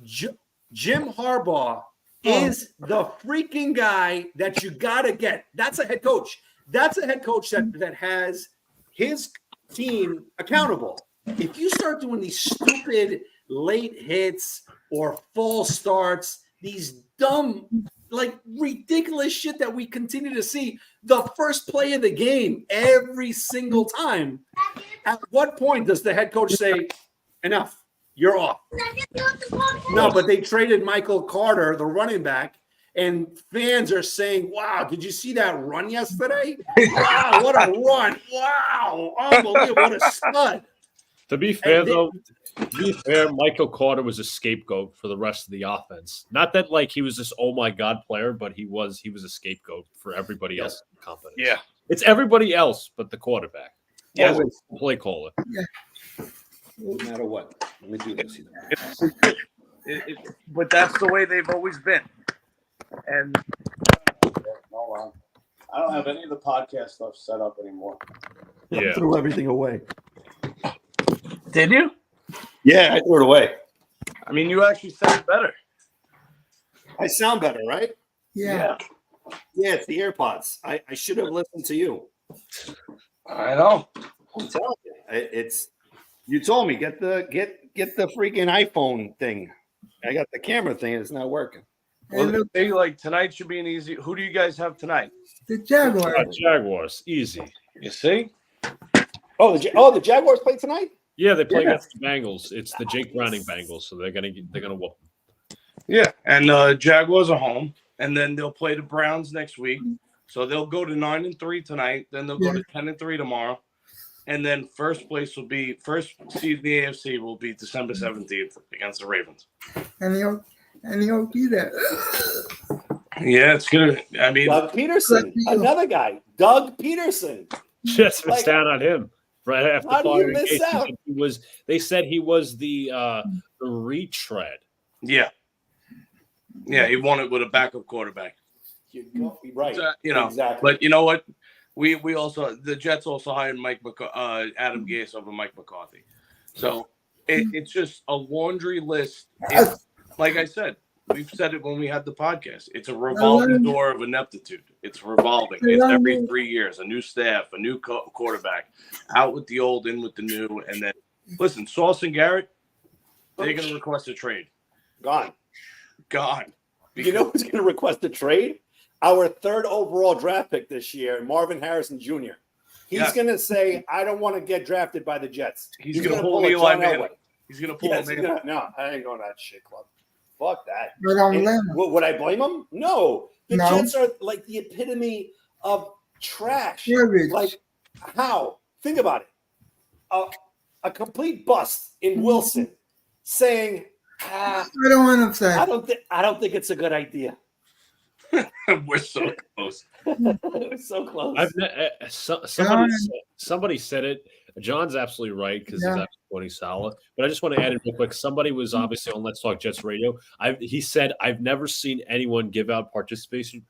Jim Harbaugh is the freaking guy that you got to get. That's a head coach. That's a head coach that has his team accountable. If you start doing these stupid late hits or false starts, these dumb, like ridiculous shit that we continue to see the first play of the game every single time, at what point does the head coach say, enough, you're off? No, but they traded Michael Carter, the running back, and fans are saying, wow, did you see that run yesterday? Wow, what a run. Wow, unbelievable. What a stud. To be fair, Michael Carter was a scapegoat for the rest of the offense. Not that like he was this oh my god player, but he was a scapegoat for everybody else in the company. Yeah, it's everybody else but the quarterback. Yeah, always play caller. Yeah. No matter what, let me do this. But that's the way they've always been. And hold on, I don't have any of the podcast stuff set up anymore. I threw everything away. Did you? Yeah, I threw it away. I mean, you actually sound better. I sound better, right? Yeah. Yeah, it's the AirPods. I should have listened to you. I know. I'm telling you, it's. You told me get the freaking iPhone thing. I got the camera thing. It's not working. Well, they like tonight should be an easy. Who do you guys have tonight? The Jaguars. Jaguars, easy. You see? Oh, the Jaguars play tonight. Yeah, they play against the Bengals. It's the Jake Browning Bengals, so they're gonna whoop them. Yeah, and Jaguars are home, and then they'll play the Browns next week. So they'll go to 9-3 tonight. Then they'll go to 10-3 tomorrow, and then first seed in the AFC will be December 17th against the Ravens. And he'll be there. Yeah, it's gonna. I mean, Doug Peterson, another guy, Doug Peterson. Just missed out on him. Right after how do you firing miss Casey, out? They said he was the retread. Yeah, he won it with a backup quarterback. Right, exactly. But you know what? We also the Jets also hired Adam Gase over Mike McCarthy. So it's just a laundry list. Like I said, we've said it when we had the podcast. It's a revolving door of ineptitude. It's revolving. It's every 3 years, a new staff, a new quarterback, out with the old, in with the new. And then, listen, Sauce and Garrett, they're going to request a trade. Gone. Because, you know who's going to request a trade? Our third overall draft pick this year, Marvin Harrison Jr. He's going to say, I don't want to get drafted by the Jets. He's going to pull Eli Manning. He's going to pull Manning. No, I ain't going to that shit club. Fuck that. Would I blame him? No. The Jets are like the epitome of trash. Garbage. Like, how? Think about it. A complete bust in Wilson saying, I don't want to say. I don't think it's a good idea. We're so close. We're so close. Somebody said it. John's absolutely right because he's absolutely quoting Saleh. But I just want to add in real quick. Somebody was obviously on Let's Talk Jets Radio. He said, I've never seen anyone give out participation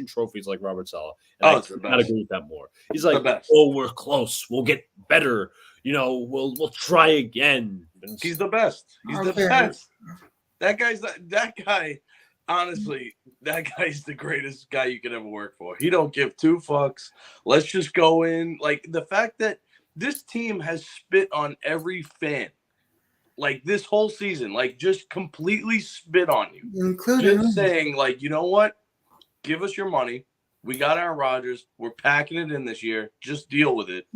trophies like Robert Saleh. And I cannot agree with that more. He's like, oh, we're close. We'll get better. We'll try again. He's the best. He's the best. That guy. Honestly, that guy's the greatest guy you could ever work for. He don't give two fucks. Let's just go in. Like, the fact that this team has spit on every fan, like, this whole season, like, just completely spit on you. Just saying, like, you know what? Give us your money. We got Aaron Rodgers. We're packing it in this year. Just deal with it.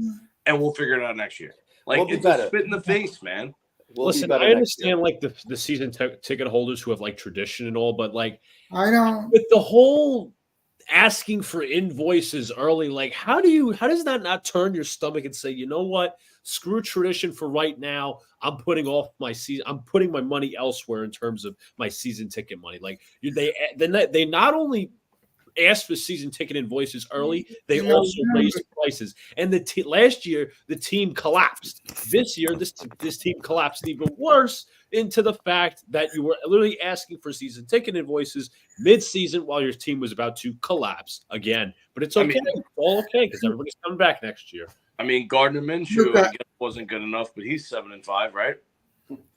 and we'll figure it out next year. Like We'll be it's better. a spit in the face, man. We'll be Listen, better I next year. understand like the season ticket holders who have like tradition and all, but like I don't. with the whole asking for invoices early, like how does that not turn your stomach and say, you know what, screw tradition for right now, I'm putting my money elsewhere in terms of my season ticket money. Like they not only asked for season ticket invoices early, they You know, also raised prices. And last year the team collapsed. This year this team collapsed even worse into the fact that you were literally asking for season ticket invoices mid-season while your team was about to collapse again. But it's okay. It's all okay because everybody's coming back next year. I mean, Gardner Minshew I guess wasn't good enough, but he's 7-5, right?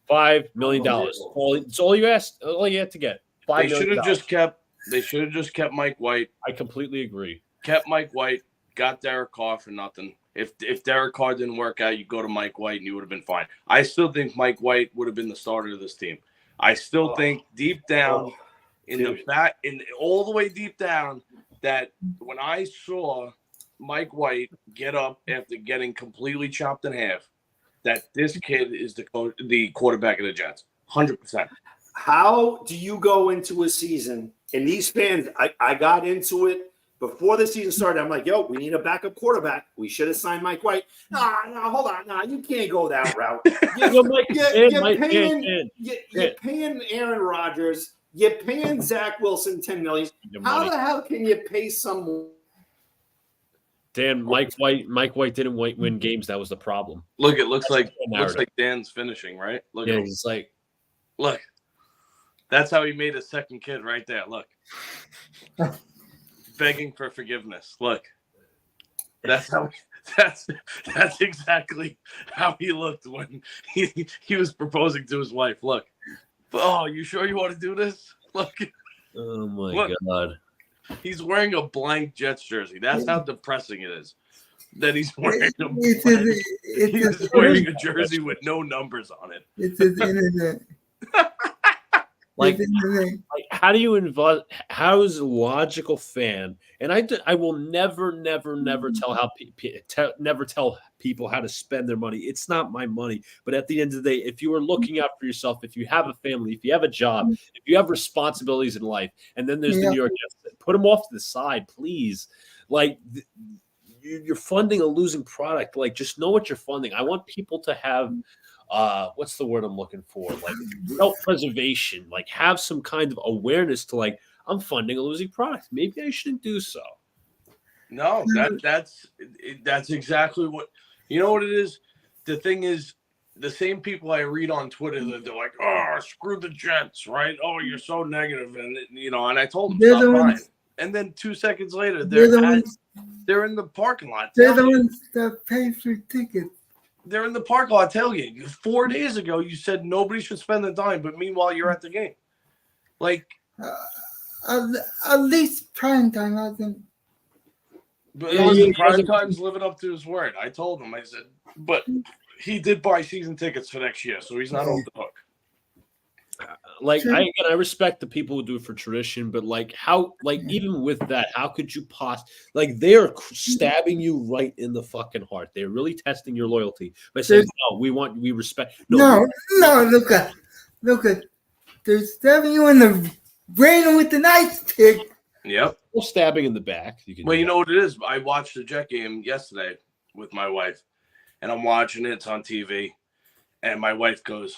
$5 million. It's all you asked. All you had to get. They should have just kept. They should have just kept Mike White. I completely agree. Kept Mike White. Got Derek Carr for nothing. If Derek Carr didn't work out, you go to Mike White and you would have been fine. I still think Mike White would have been the starter of this team. I still think deep down all the way deep down, that when I saw Mike White get up after getting completely chopped in half, that this kid is the quarterback of the Jets. 100%. How do you go into a season? And these fans, I got into it before the season started. I'm like, yo, we need a backup quarterback. We should have signed Mike White. No, hold on. No, you can't go that route. You're paying Aaron Rodgers. You're paying Zach Wilson $10 million. How the hell can you pay someone? Dan, Mike White didn't win games. That was the problem. Look, it looks like Dan's finishing, right? Look, yeah, he's like, look. That's how he made his second kid right there. Look. Begging for forgiveness. Look. That's exactly how he looked when he was proposing to his wife. Look. Oh, you sure you want to do this? Look. Oh my God. He's wearing a blank Jets jersey. That's how depressing it is. That he's wearing he's wearing a jersey with no numbers on it. It's his internet. Like, how do you invite? How is a logical fan? And I will never tell people how to spend their money. It's not my money. But at the end of the day, if you are looking out for yourself, if you have a family, if you have a job, if you have responsibilities in life, and then there's the New York Jets, put them off to the side, please. Like you're funding a losing product. Like just know what you're funding. I want people to have. What's the word I'm looking for? Like self-preservation, like have some kind of awareness to like, I'm funding a losing product. Maybe I shouldn't do so. No, that's exactly what, you know what it is? The thing is, the same people I read on Twitter that they're like, oh, screw the Jets, right? Oh, you're so negative. And, and I told them, stop buying. And then 2 seconds later, they're in the parking lot. They're the ones that pay for tickets. They're in the parking lot tailgating. 4 days ago, you said nobody should spend the dime, but meanwhile, you're at the game. Like, at least prime time hasn't. But prime time's living up to his word. I told him, I said, but he did buy season tickets for next year, so he's not off the hook. Like I respect the people who do it for tradition, but like how, like even with that, how could you they are stabbing you right in the fucking heart. They're really testing your loyalty by saying, "No, we respect." No, look at, they're stabbing you in the brain with the knife stick. Yep. Or stabbing in the back. You know what it is? I watched the Jet game yesterday with my wife, and I'm watching it. It's on TV, and my wife goes,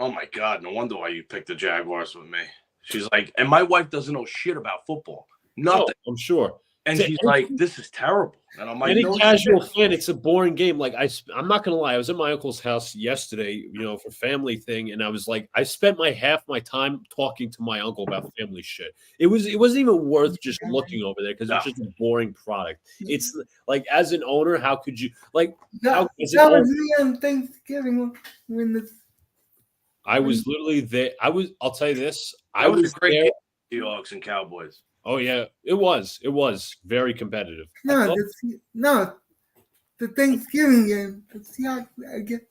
oh my God, no wonder why you picked the Jaguars with me. She's like, and my wife doesn't know shit about football. Nothing. Oh, I'm sure. And she's like, this is terrible. And I'm like, any casual fan, it's a boring game. Like I'm not gonna lie, I was at my uncle's house yesterday, for family thing, and I was like, I spent half my time talking to my uncle about family shit. It wasn't even worth just looking over there because it's just a boring product. It's like, as an owner, how could you that was me on Thanksgiving when I was literally there. I'll tell you this. I was a great game, Seahawks and Cowboys. Oh yeah, it was very competitive. The Thanksgiving game, the Seahawks against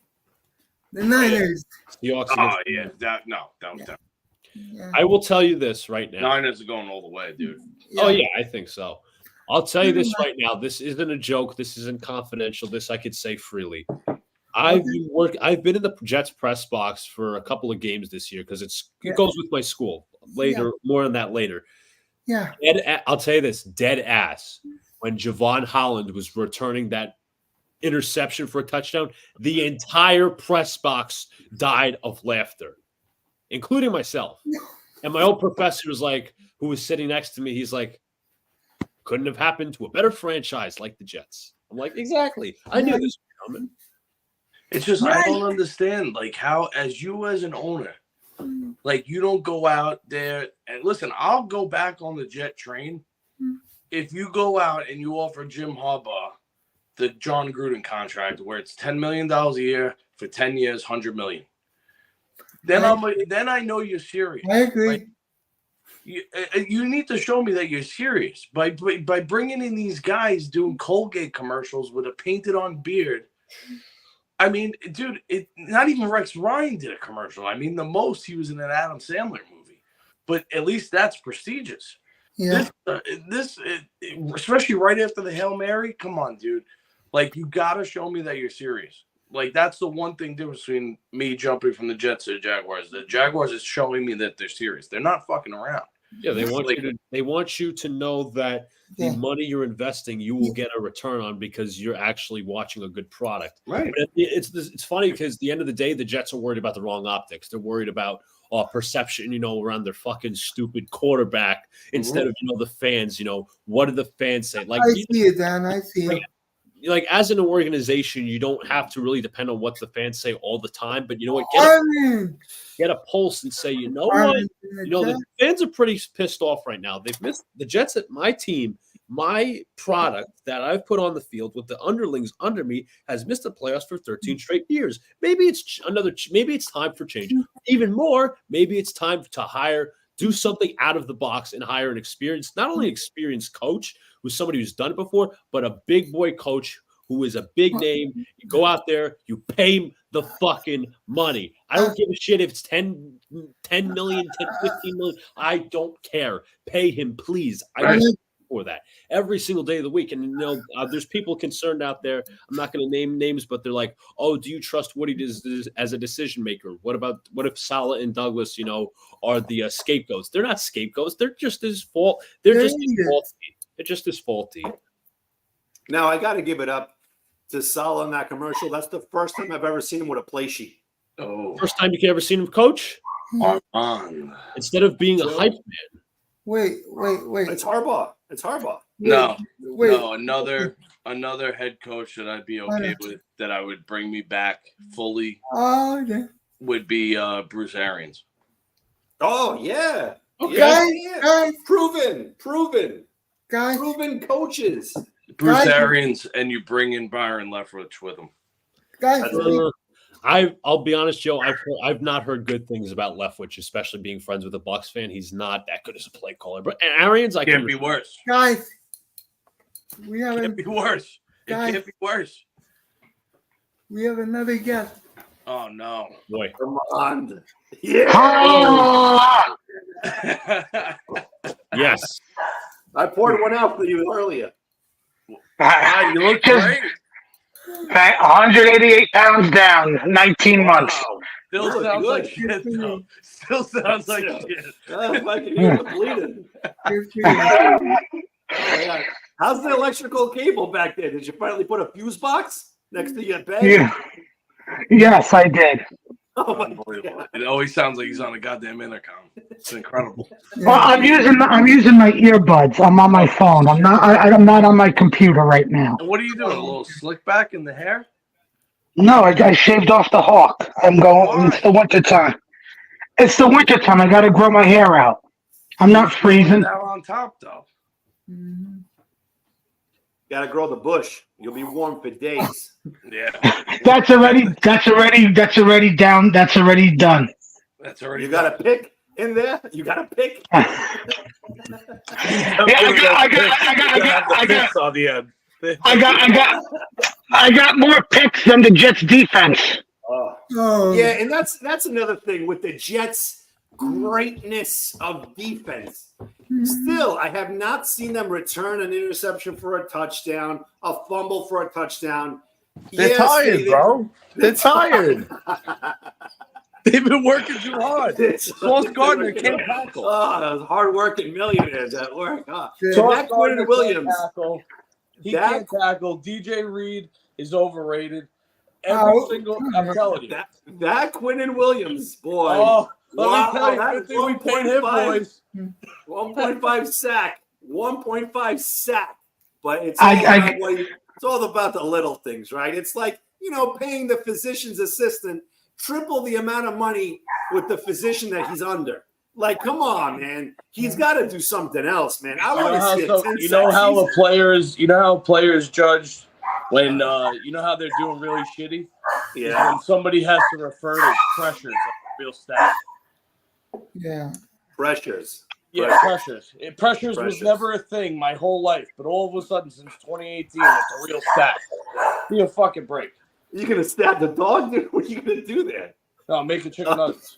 the Niners. Seahawks. Oh yeah, that was tough. I will tell you this right now. Niners are going all the way, dude. Oh yeah, I think so. I'll tell you this right now. This isn't a joke. This isn't confidential. This I could say freely. I've been in the Jets press box for a couple of games this year because it goes with my school. More on that later. Yeah. I'll tell you this, dead ass. When Javon Holland was returning that interception for a touchdown, the entire press box died of laughter, including myself. And my old professor was like, who was sitting next to me, he's like, couldn't have happened to a better franchise like the Jets. I'm like, exactly. I knew this was coming. It's just I don't understand, like, how as an owner, like, you don't go out there and listen. I'll go back on the Jet train if you go out and you offer Jim Harbaugh the John Gruden contract, where it's $10 million a year for 10 years, $100 million. Then I know you're serious. I agree. Like, you need to show me that you're serious by bringing in these guys doing Colgate commercials with a painted on beard. I mean, dude, not even Rex Ryan did a commercial. I mean, the most he was in an Adam Sandler movie, but at least that's prestigious. Yeah. This especially right after the Hail Mary. Come on, dude. Like, you got to show me that you're serious. Like, that's the one thing difference between me jumping from the Jets to the Jaguars. The Jaguars is showing me that they're serious. They're not fucking around. Yeah, they want you to know that the money you're investing, you will get a return on because you're actually watching a good product. Right. But it's funny because at the end of the day, the Jets are worried about the wrong optics. They're worried about perception, around their fucking stupid quarterback instead of, the fans. What do the fans say? Like, I see it, Dan. I see it. Like, as an organization, you don't have to really depend on what the fans say all the time. But you know what? Get a pulse and say, what? The fans are pretty pissed off right now. They've missed the Jets at my team. My product that I've put on the field with the underlings under me has missed the playoffs for 13 straight years. Maybe it's time for change. Even more, maybe it's time to do something out of the box and hire not only experienced coach who's somebody who's done it before, but a big boy coach who is a big name. You go out there, you pay him the fucking money. I don't give a shit if it's 10 million, 15 million. I don't care. Pay him, please. I for that every single day of the week. And there's people concerned out there. I'm not going to name names, but they're like, "Oh, do you trust Woody as a decision maker? What if Saleh and Douglas, are the scapegoats? They're not scapegoats. They're just his fault. They're just as faulty. Now I got to give it up to Saleh in that commercial. That's the first time I've ever seen him with a play sheet. Oh, first time you can ever seen him coach. Instead of being a hype man. Wait. It's Harbaugh. No, another head coach that I'd be okay with, that I would bring me back fully would be Bruce Arians. Oh, yeah. Okay. Guys. Proven. Guys. Proven coaches. Bruce Arians, and you bring in Byron Leftwich with him. Guys. I'll be honest, Joe. I've not heard good things about Leftwich, especially being friends with a Bucs fan. He's not that good as a play caller. But Arians, I can't be worse. Guys, It can't be worse. We have another guest. Oh no, boy! Come on, yeah. Yes, I poured one out for you earlier. Wow, you look great. 188 pounds down, 19 months. Still sounds like shit, though. Still sounds like shit. I can hear the bleeding. How's the electrical cable back there? Did you finally put a fuse box next to your bed? Yeah. Yes, I did. Oh my Unbelievable. God. It always sounds like he's on a goddamn intercom. It's incredible. Well, I'm using my earbuds. I'm on my phone. I'm not on my computer right now. And what are you doing? A little slick back in the hair? No, I shaved off the hawk. I'm going. It's the winter time. It's the winter time. I got to grow my hair out. I'm not freezing. Now on top, though. Gotta grow the bush. You'll be warm for days. Yeah. That's already down. That's already done. That's already. You got a pick in there? You got a pick? I got more picks than the Jets defense. Yeah, and that's another thing with the Jets' greatness of defense. Still, I have not seen them return an interception for a touchdown, a fumble for a touchdown. They're Yes, tired, bro. They're tired. They've been working too hard. Sauce Gardner can't tackle. Oh, those hard-working millionaires at work. Huh? Yeah. Sauce Zach Gardner Williams. can't tackle. He That- can't tackle. DJ Reed is overrated. I'm telling you. That Quinnen Williams, boy. Oh, let Wow, me tell you, that's good thing we paid him, 1.5. boys. 1.5 sack. 1.5 sack. But it's all about the little things, right? It's like, paying the physician's assistant triple the amount of money with the physician that he's under. Like, come on, man. He's got to do something else, man. I want to see a 10 you know sack how season. the players, judge when you know how they're doing really shitty? Yeah. When somebody has to refer to pressures of real stats. Yeah. Pressures. Yeah, pressures. Pressures was Pressures. never a thing my whole life, but all of a sudden since 2018, it's a real stat. Give me a fucking break. You going to stab the dog, dude? What are you going to do there? No, make the chicken nuggets.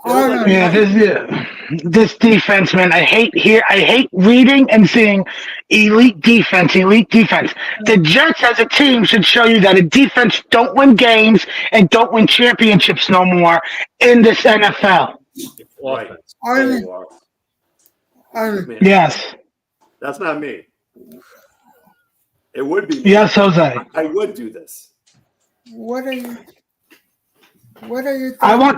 Yeah, this defense, man. I hate reading and seeing elite defense. The Jets as a team should show you that a defense don't win games and don't win championships no more in this NFL. Right. Armin, Man, Yes. that's not me. It would be me. Yes, Jose. I would do this. what are you I want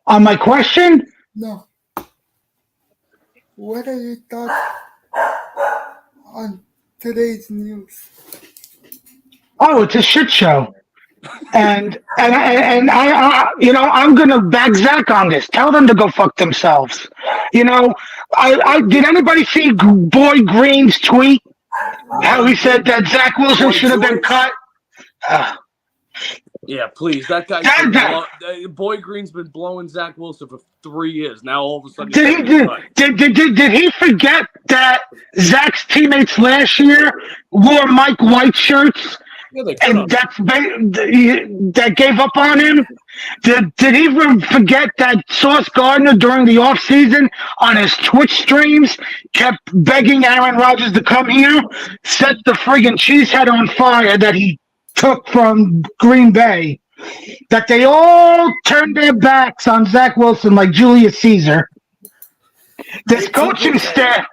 on my question. No. What are your thoughts on today's news? Oh, it's a shit show. And I I'm gonna back Zach on this. Tell them to go fuck themselves. I did anybody see Boy Green's tweet? How he said that Zach Wilson should have been cut. Yeah, please. That guy. Boy Green's been blowing Zach Wilson for 3 years. Now all of a sudden, Did he forget that Zach's teammates last year wore Mike White shirts? Yeah, they And that gave up on him. Did he forget that Sauce Gardner during the offseason on his Twitch streams kept begging Aaron Rodgers to come here, set the friggin' cheesehead on fire that he took from Green Bay? That they all turned their backs on Zach Wilson like Julius Caesar. This coaching staff.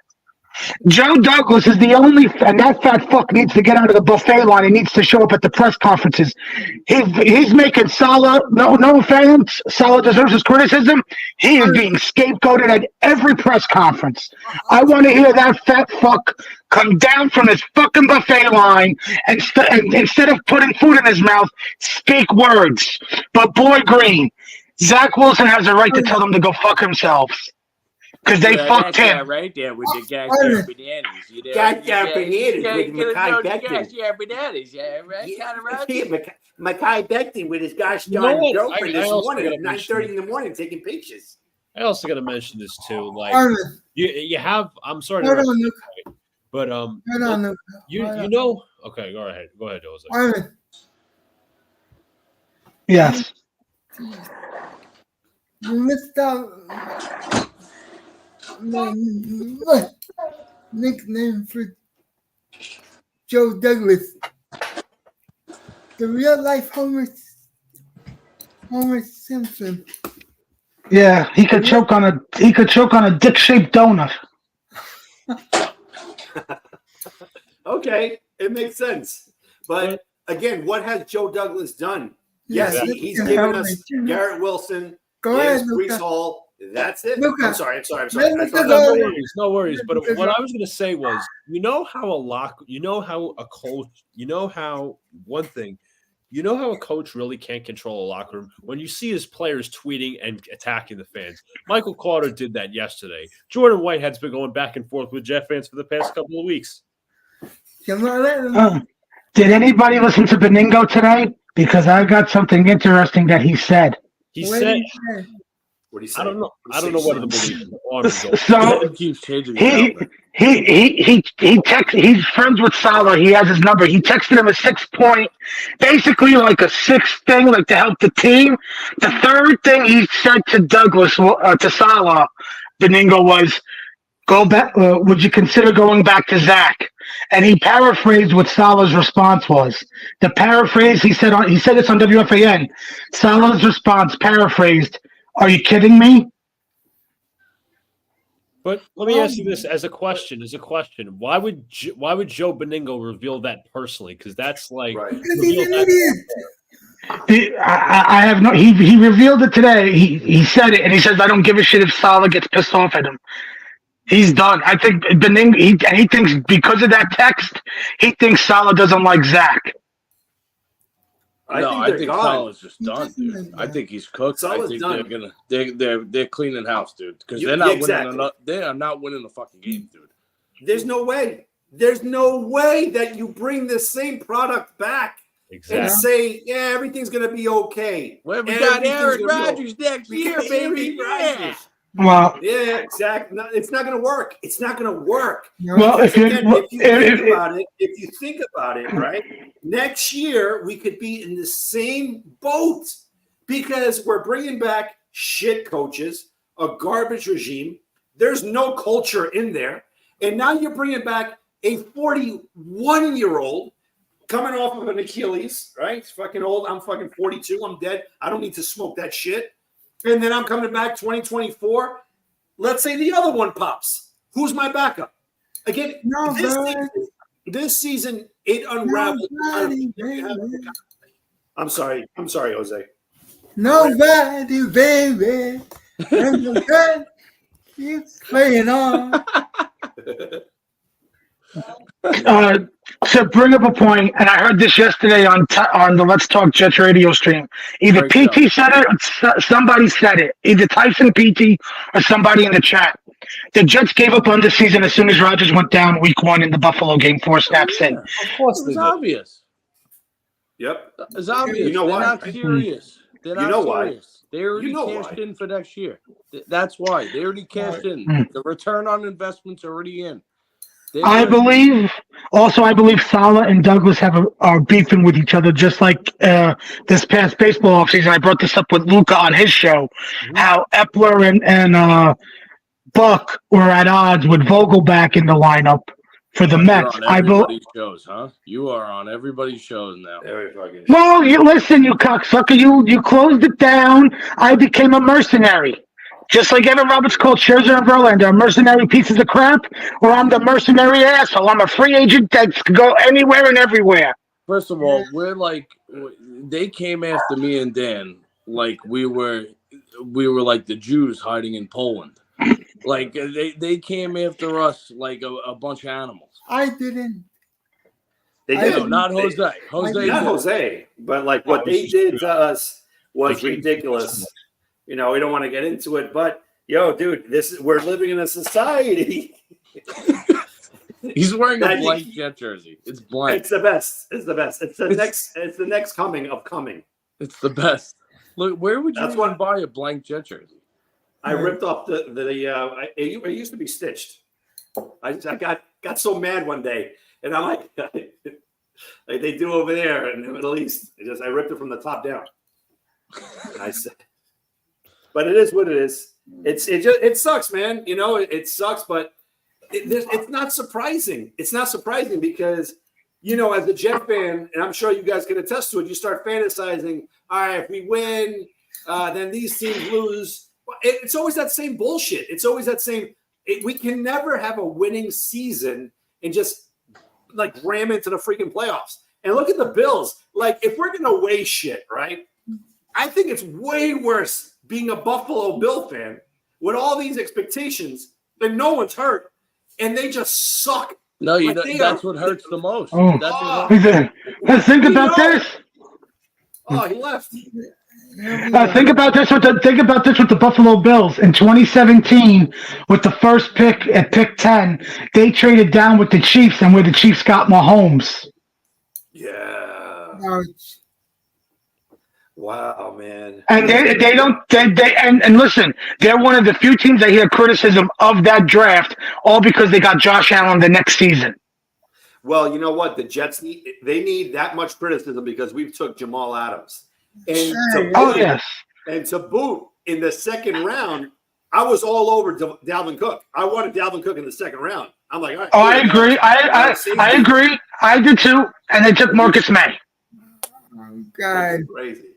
Joe Douglas is the only, and that fat fuck needs to get out of the buffet line. He needs to show up at the press conferences. He's making Salah, no offense, Salah deserves his criticism. He is being scapegoated at every press conference. I want to hear that fat fuck come down from his fucking buffet line and instead of putting food in his mouth, speak words. But Boy Green, Zach Wilson has a right to tell them to go fuck themselves. Because they fucked him. Right there with the Armin. bananas. You know? Goddamn bananas with Mekhi Becton. Yeah, bananas. Yeah, right. Mekhi Becton with his gosh You know darn what? girlfriend I this also morning gotta at mention 9:30 in the morning taking pictures. I also got to mention this too. Like Armin, you have. I'm sorry, to hold interrupt, on, Luke. but Hold on, Luke. you know. Okay, go ahead, Jose. Armin, Yes. you missed out my nickname for Joe Douglas. The real life Homer Simpson. Yeah, he could choke on a dick-shaped donut. Okay, it makes sense. But again, what has Joe Douglas done? Yeah, Yes, this he's can given help us me. Garrett Wilson, Go ahead, Brees Luca. Hall. That's it. Luca. I'm sorry. Let I Luca thought go. No worries. But what I was going to say was, how a coach really can't control a locker room when you see his players tweeting and attacking the fans. Michael Carter did that yesterday. Jordan Whitehead's been going back and forth with Jet fans for the past couple of weeks. Come on, let him. Did anybody listen to Beningo today? Because I got something interesting that he said. He What said, did he say? What do you say? I don't know what to believe. So It keeps changing. he's friends with Salah. He has his number. He texted him a 6-point, basically like a sixth thing, like to help the team. The third thing he said to Douglas, to Salah, Beningo was, go back. Would you consider going back to Zach? And he paraphrased what Salah's response was. The paraphrase he said this on WFAN. Salah's response paraphrased, "Are you kidding me?" But let me ask you this as a question. Why would Joe Beningo reveal that personally? Because that's like Right. Because he's an idiot. I have no. He revealed it today. He said it, and he says, "I don't give a shit if Salah gets pissed off at him. He's done." I think Beningo. He thinks because of that text, he thinks Salah doesn't like Zach. I think gone. Salah's just done, dude. I think he's cooked. I Salah's think done. they're cleaning house, dude. Because You- they're not exactly. winning. They are not winning the fucking game, dude. There's no way. There's no way that you bring the same product back exactly. and say, yeah, everything's going to be okay. Well, we Everything's got Aaron gonna be Rodgers next We year, got baby. Aaron Yeah. Rodgers. Well, Yeah, exactly. No, it's not going to work. It's not going to work. well, if Again, you if you think about it, right? Next year we could be in the same boat because we're bringing back shit coaches, a garbage regime. There's no culture in there, and now you're bringing back a 41-year-old coming off of an Achilles, right? He's fucking old. I'm fucking 42. I'm dead. I don't need to smoke that shit. And then I'm coming back 2024. Let's say the other one pops. Who's my backup? Again, this season it unraveled. I'm sorry, Jose. Nobody, baby. And the gun keeps playing on. To bring up a point, and I heard this yesterday on the Let's Talk Jets radio stream. Either Great PT said it, or somebody said it. Either Tyson PT or somebody in the chat. The Jets gave up on the season as soon as Rodgers went down week 1 in the Buffalo game, 4 snaps in. Of course, it's obvious. Yep. It's obvious. You know They're why? not serious. They're not You know why? serious. They already You know cashed why? in for next year. That's why. They already cashed in. The return on investment's already in. I believe Salah and Douglas are beefing with each other, just like this past baseball offseason. I brought this up with Luca on his show, how Epler and Buck were at odds with Vogelback in the lineup for the Mets. You're on everybody's shows, huh? You are on everybody's shows now. Very fucking. Well, you listen, you cocksucker. You closed it down. I became a mercenary. Just like Evan Roberts called Scherzer and Verlander mercenary pieces of crap, or I'm the mercenary asshole. I'm a free agent that can go anywhere and everywhere. First of all, they came after me and Dan like we were like the Jews hiding in Poland. Like they came after us like a bunch of animals. I didn't. They I did. No, not Jose. Jose. Not did. Jose, but like what they did to us was ridiculous. You know, we don't want to get into it, but yo, dude, we're living in a society. He's wearing a That- blank Jet jersey. It's blank. It's the best. It's the best. It's the next coming of coming. It's the best. Look, where would you That's even what- buy a blank Jet jersey? I ripped off it used to be stitched. I got so mad one day, and I'm like, like they do over there in the Middle East. I ripped it from the top down. And I said, but it is what it is. It sucks, man. You know, it sucks, but it's not surprising. It's not surprising because, you know, as a Jet fan, and I'm sure you guys can attest to it, you start fantasizing. All right, if we win, then these teams lose. It's always that same bullshit. It's always that same. We can never have a winning season and just like ram into the freaking playoffs. And look at the Bills. Like, if we're gonna weigh shit, right? I think it's way worse being a Buffalo Bill fan with all these expectations that no one's hurt and they just suck. No, you Like, know, they that's are- what hurts the most. Oh. That's what Let's think about this. Oh, he left. Think about this with the Buffalo Bills in 2017 with the first pick at pick 10. They traded down with the Chiefs, and where the Chiefs got Mahomes. Yeah. Ouch. Wow, man. And and listen, they're one of the few teams that hear criticism of that draft, all because they got Josh Allen the next season. Well, you know what? The Jets need that much criticism because we've took Jamal Adams. And to Oh boot, yes. and to boot in the second round, I was all over Dalvin Cook. I wanted Dalvin Cook in the second round. I'm like, all right, Oh, I agree. I agree. I did too. And they took Marcus May. Oh, God. Crazy.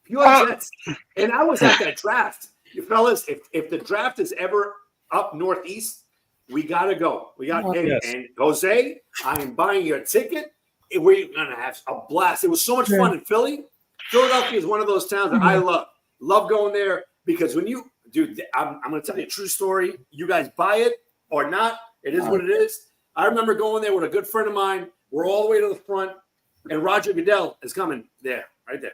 Pure Jets. And I was at that draft. You fellas, if the draft is ever up northeast, we gotta go. We got and Jose, I am buying your ticket. We're gonna have a blast. It was so much fun in Philly. Philadelphia is one of those towns that I love. Love going there because when you, dude, I'm gonna tell you a true story. You guys buy it or not, it is what it is. I remember going there with a good friend of mine. We're all the way to the front, and Roger Goodell is coming there, right there,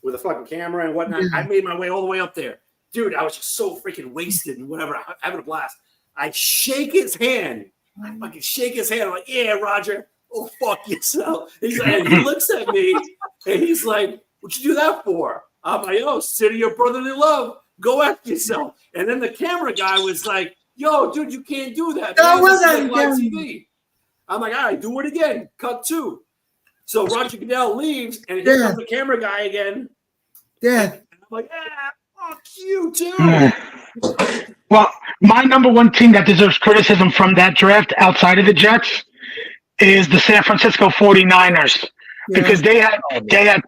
with a fucking camera and whatnot. I made my way all the way up there. Dude, I was just so freaking wasted and whatever, having a blast. I shake his hand. I fucking shake his hand. I'm like, yeah, Roger, oh, fuck yourself. He's like, and he looks at me, and he's like, what'd you do that for? I'm like, yo, city of brotherly love. Go after yourself. And then the camera guy was like, yo, dude, you can't do that. Man. This is like live TV. I'm like, all right, do it again. Cut 2. So Roger Goodell leaves, and here comes the camera guy again. Yeah. And I'm like, fuck you, too. Well, my number one team that deserves criticism from that draft outside of the Jets is the San Francisco 49ers. Because they had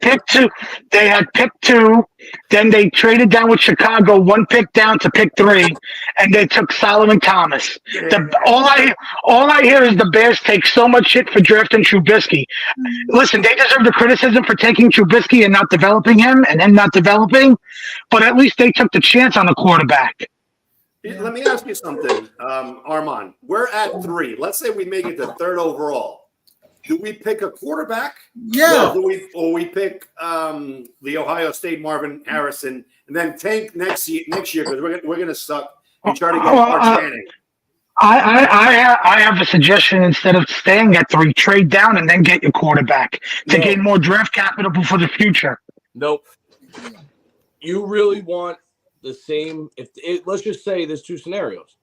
pick 2, then they traded down with Chicago, 1 pick down to pick 3, and they took Solomon Thomas. All I hear is the Bears take so much shit for drafting Trubisky. Listen, they deserve the criticism for taking Trubisky and not developing him, and him not developing, but at least they took the chance on a quarterback. Let me ask you something, Armand. We're at 3. Let's say we make it to 3rd overall. Do we pick a quarterback? Yeah. Or we pick the Ohio State Marvin Harrison and then tank next year because we're gonna suck and try to get Mark Channing. I have a suggestion. Instead of staying at 3, trade down and then get your quarterback to gain more draft capital for the future. Nope. You really want the same? Let's just say there's 2 scenarios.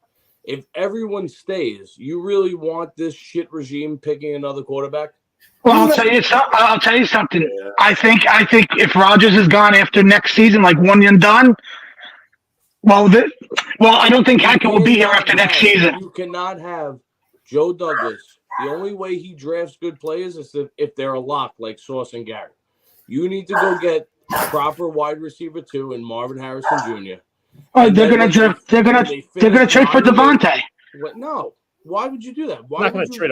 If everyone stays, you really want this shit regime picking another quarterback? Well, I'll tell you something. Yeah. I think if Rodgers is gone after next season, like 1 and done, I don't think Hackett will be here after next season. You cannot have Joe Douglas. The only way he drafts good players is if they're a lock like Sauce and Garrett. You need to go get proper wide receiver 2 and Marvin Harrison Jr. Oh, they're gonna trade for Devontae. What? No. Why would you do that? They're not going to trade.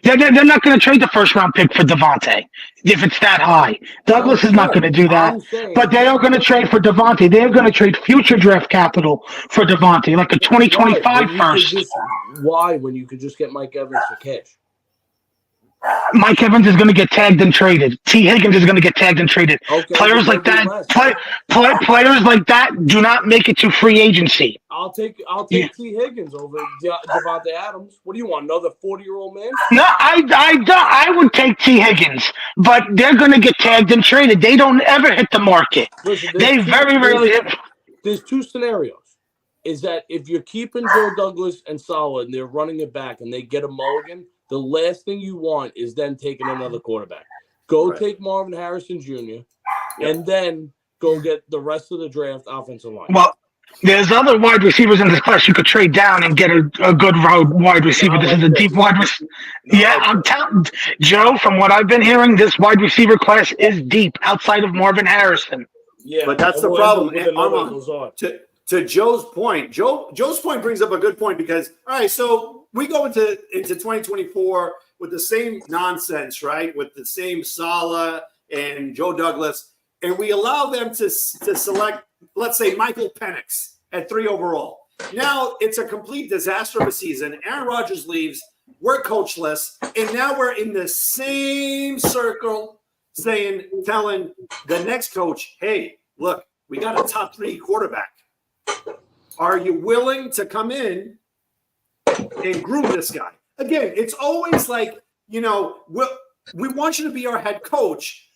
They're not going to trade the 1st round pick for Devontae if it's that high. Douglas is not going to do that. But they are going to trade for Devontae. They are going to trade future draft capital for Devontae, like a 2025 first. Why? When you could just get Mike Evans for cash. Mike Evans is going to get tagged and traded. T. Higgins is going to get tagged and traded. Okay, players like that, players like that, do not make it to free agency. I'll take T. Higgins over Devontae Adams. What do you want? Another 40-year-old man? No, I would take T. Higgins, but they're going to get tagged and traded. They don't ever hit the market. Listen, they very rarely hit. There's 2 scenarios. Is that if you're keeping Joe Douglas and Saleh and they're running it back and they get a mulligan, the last thing you want is then taking another quarterback. Go take Marvin Harrison Jr. and then go get the rest of the draft offensive line. Well, there's other wide receivers in this class you could trade down and get a good wide receiver. This is a deep wide receiver. I'm telling Joe, from what I've been hearing, this wide receiver class is deep outside of Marvin Harrison. Yeah, but that's the problem. To Joe's point, Joe's point brings up a good point because, all right, so we go into 2024 with the same nonsense, right? With the same Saleh and Joe Douglas, and we allow them to select, let's say, Michael Penix at 3 overall. Now it's a complete disaster of a season. Aaron Rodgers leaves. We're coachless, and now we're in the same circle telling the next coach, hey, look, we got a top 3 quarterback. Are you willing to come in and groom this guy? Again, it's always like, we want you to be our head coach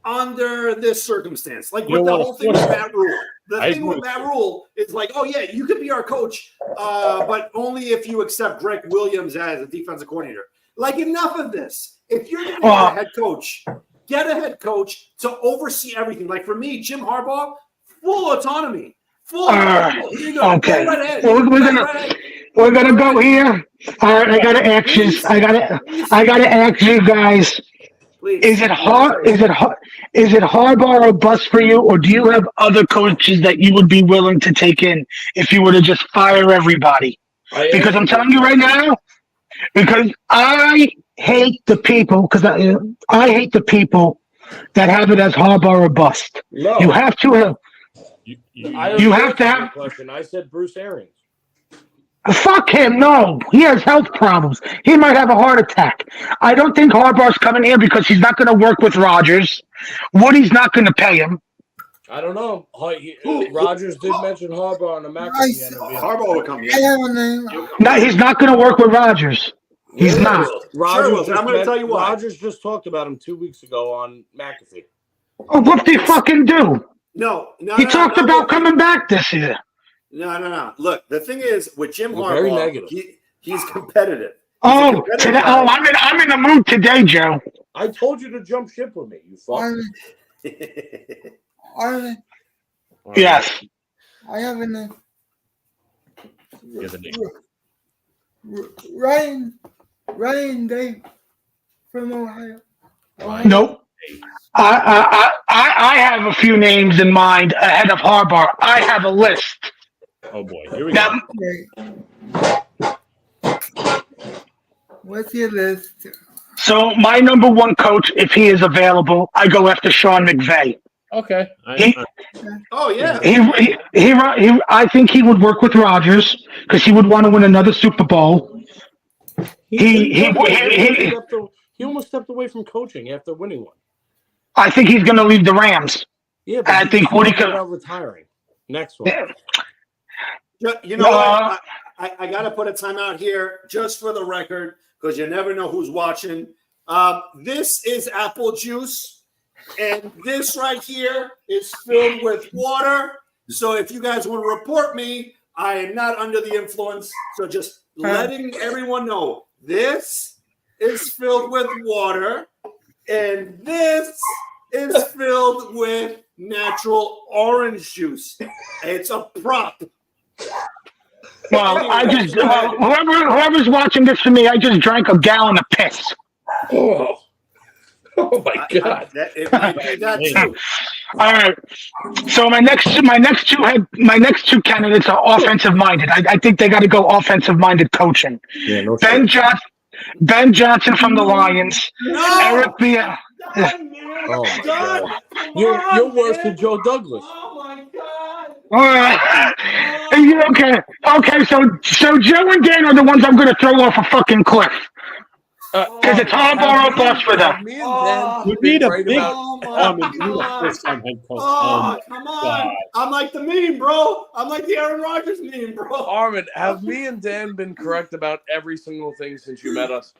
under this circumstance. Like with the whole thing with Matt Rule. The thing with Matt Rule is like, oh, yeah, you could be our coach, but only if you accept Greg Williams as a defensive coordinator. Like, enough of this. If you're going to be a head coach, get a head coach to oversee everything. Like for me, Jim Harbaugh, full autonomy. Full. Here you go. Okay. Go right ahead. Well, we're gonna go here. All right, I gotta ask you. I gotta ask you guys. Please. Is it Harbaugh or bust for you, or do you have other coaches that you would be willing to take in if you were to just fire everybody? Because I'm telling you right now, because I hate the people, I hate the people that have it as Harbaugh or bust. No. You have to have. You have to have- question. I said Bruce Arians. Fuck him, no. He has health problems. He might have a heart attack. I don't think Harbaugh's coming here because he's not going to work with Rodgers. Woody's not going to pay him. I don't know. Rodgers did mention Harbaugh in the McAfee interview. Harbaugh will come I here. have a name. No, he's not going to work with Rodgers. He's not. Rodgers I'm going to tell you why. Rodgers just talked about him 2 weeks ago on McAfee. Oh, what did he fucking do? No. He talked about coming back this year. No. Look, the thing is with Jim You're very Harbaugh, negative. he's competitive. Oh, today, I'm in the mood today, Joe. I told you to jump ship with me, you fuck. Armin, Yes. I have a name. Yeah, the name. Ryan Day from Ohio. Nope. I have a few names in mind ahead of Harbaugh. I have a list. Oh boy, here we Now, go. What's your list? so my number one coach, if he is available, I go after Sean McVay. Okay. Oh yeah. I think he would work with Rodgers because he would want to win another Super Bowl. He almost stepped away from coaching after winning one. I think he's going to leave the Rams. Yeah, but I think Woody could. about retiring. Next one. You know what? I got to put a timeout here just for the record because you never know who's watching. This is apple juice, and this right here is filled with water. So if you guys want to report me, I am not under the influence. So just letting everyone know, this is filled with water, and this is filled with natural orange juice. It's a prop. Well, whoever's watching this for me, I just drank a gallon of piss. Oh my God! It might be that too. All right. So my next two candidates are offensive minded. I think they got to go offensive minded coaching. Yeah, no Ben Johnson from the Lions. No! Eric Bieniemy. Oh my God! You're worse than Joe Douglas. Oh my God! All right. Okay. So Joe and Dan are the ones I'm going to throw off a fucking cliff because it's Harbaugh or bust for them. Me and Dan You need a right big. about- Oh my God! Oh, come on! I'm like the meme, bro. I'm like the Aaron Rodgers meme, bro. Armin, have me and Dan been correct about every single thing since you met us?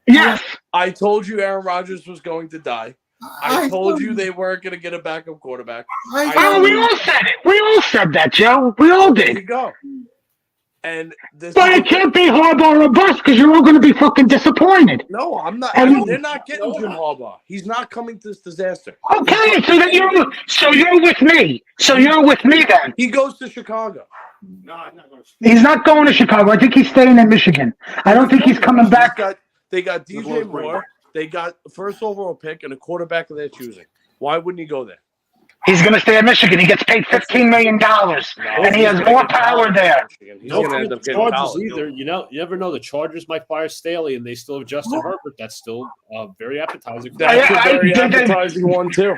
Yes. I told you Aaron Rodgers was going to die. I told you they weren't going to get a backup quarterback. Oh, we all said it. We all said that, Joe. We all There you did. go. And this But is- it can't be Harbaugh or bust because you're all going to be fucking disappointed. No, I'm not. And- They're not getting Jim Harbaugh. He's not coming to this disaster. Okay, so you're with me. So you're with me then. He goes to Chicago. No, I'm not going to. He's not going to Chicago. I think he's staying in Michigan. I don't think he's coming back. They got DJ Moore. They got the first overall pick and a quarterback of their choosing. Why wouldn't he go there? He's going to stay in Michigan. He gets paid $15 million, and he has more power there. He's No, going to for end the up getting Chargers college. either. You never know. The Chargers might fire Staley, and they still have Justin Herbert. That's still very appetizing. That's a very I- appetizing one too.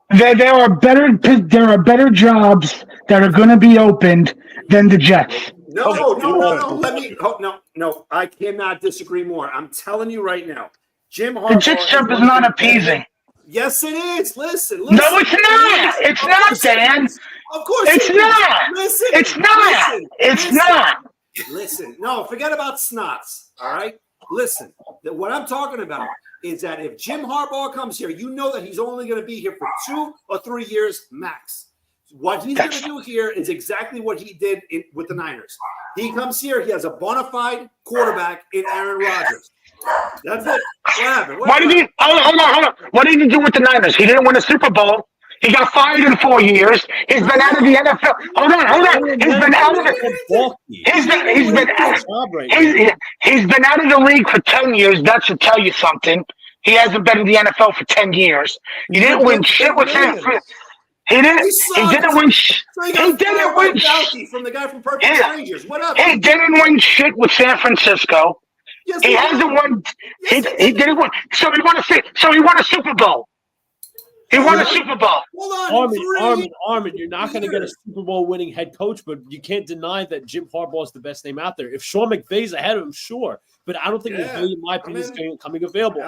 There are better jobs that are going to be opened than the Jets. No. Let me. Oh, no. I cannot disagree more. I'm telling you right now, Jim Harbaugh. The Jets job is not appeasing. Yes, it is. Listen. No, it's not. It's not, Dan. Of course, It's it is. not. Listen. It's not. Listen. It's Listen. not. Listen. No, forget about snots. All right. Listen. What I'm talking about is that if Jim Harbaugh comes here, you know that he's only going to be here for 2 or 3 years max. What he's going to do here is exactly what he did with the Niners. He comes here. He has a bona fide quarterback in Aaron Rodgers. That's it. What happened? Why did he? Hold on. What did he do with the Niners? He didn't win a Super Bowl. He got fired in 4 years. He's been out of the NFL. Hold on. He's been out of the. He's been out of the league for 10 years. That should tell you something. He hasn't been in the NFL for 10 years. He didn't win shit with San Francisco. He didn't win shit. He didn't win shit from the guy from Perfect Strangers. What up? He didn't win shit with San Francisco. Yes, He hasn't won. He didn't win. So he won a Super Bowl. He won a Super Bowl. Hold on. Armin, you're not going to get a Super Bowl winning head coach, but you can't deny that Jim Harbaugh is the best name out there. If Sean McVay's ahead of him, sure. But I don't think McVay, in my opinion, is coming available.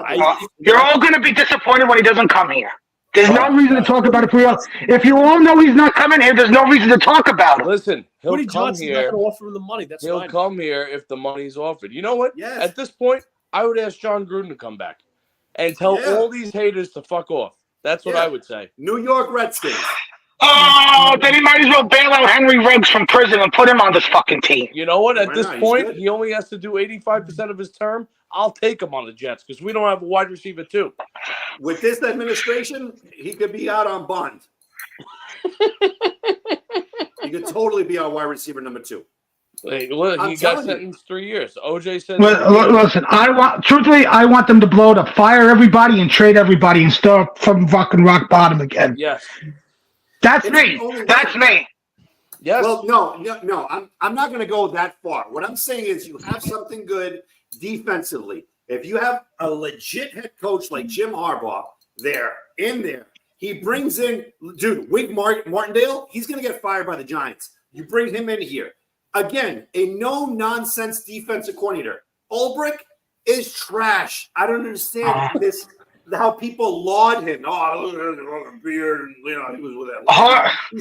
You're all going to be disappointed when he doesn't come here. There's no reason to talk about it for you. If you all know he's not coming here, there's no reason to talk about it. Listen, he'll Woody come Johnson's here. not going to offer him the money. That's He'll fine. come here if the money's offered. You know what? Yes. At this point, I would ask John Gruden to come back and tell all these haters to fuck off. That's what I would say. New York Redskins. Oh, then he might as well bail out Henry Ruggs from prison and put him on this fucking team. You know what? At Why this not? He's point, good. he only has to do 85% of his term. I'll take him on the Jets because we don't have a wide receiver too. With this administration, he could be out on bond. He could totally be our wide receiver number 2. Hey, look, I'm he got telling you. sentenced 3 years. OJ said. Listen, I want them to blow it up, fire everybody, and trade everybody, and start from fucking rock bottom again. Yes. That's It's me. only That's me. Yes. Well, no. I'm not going to go that far. What I'm saying is, you have something good defensively. If you have a legit head coach like Jim Harbaugh in there, he brings in, dude, Wink Martindale. He's going to get fired by the Giants. You bring him in here again, a no-nonsense defensive coordinator. Ulbrich is trash. I don't understand this. How people laud him. Oh, look at the beard, and he was with that. He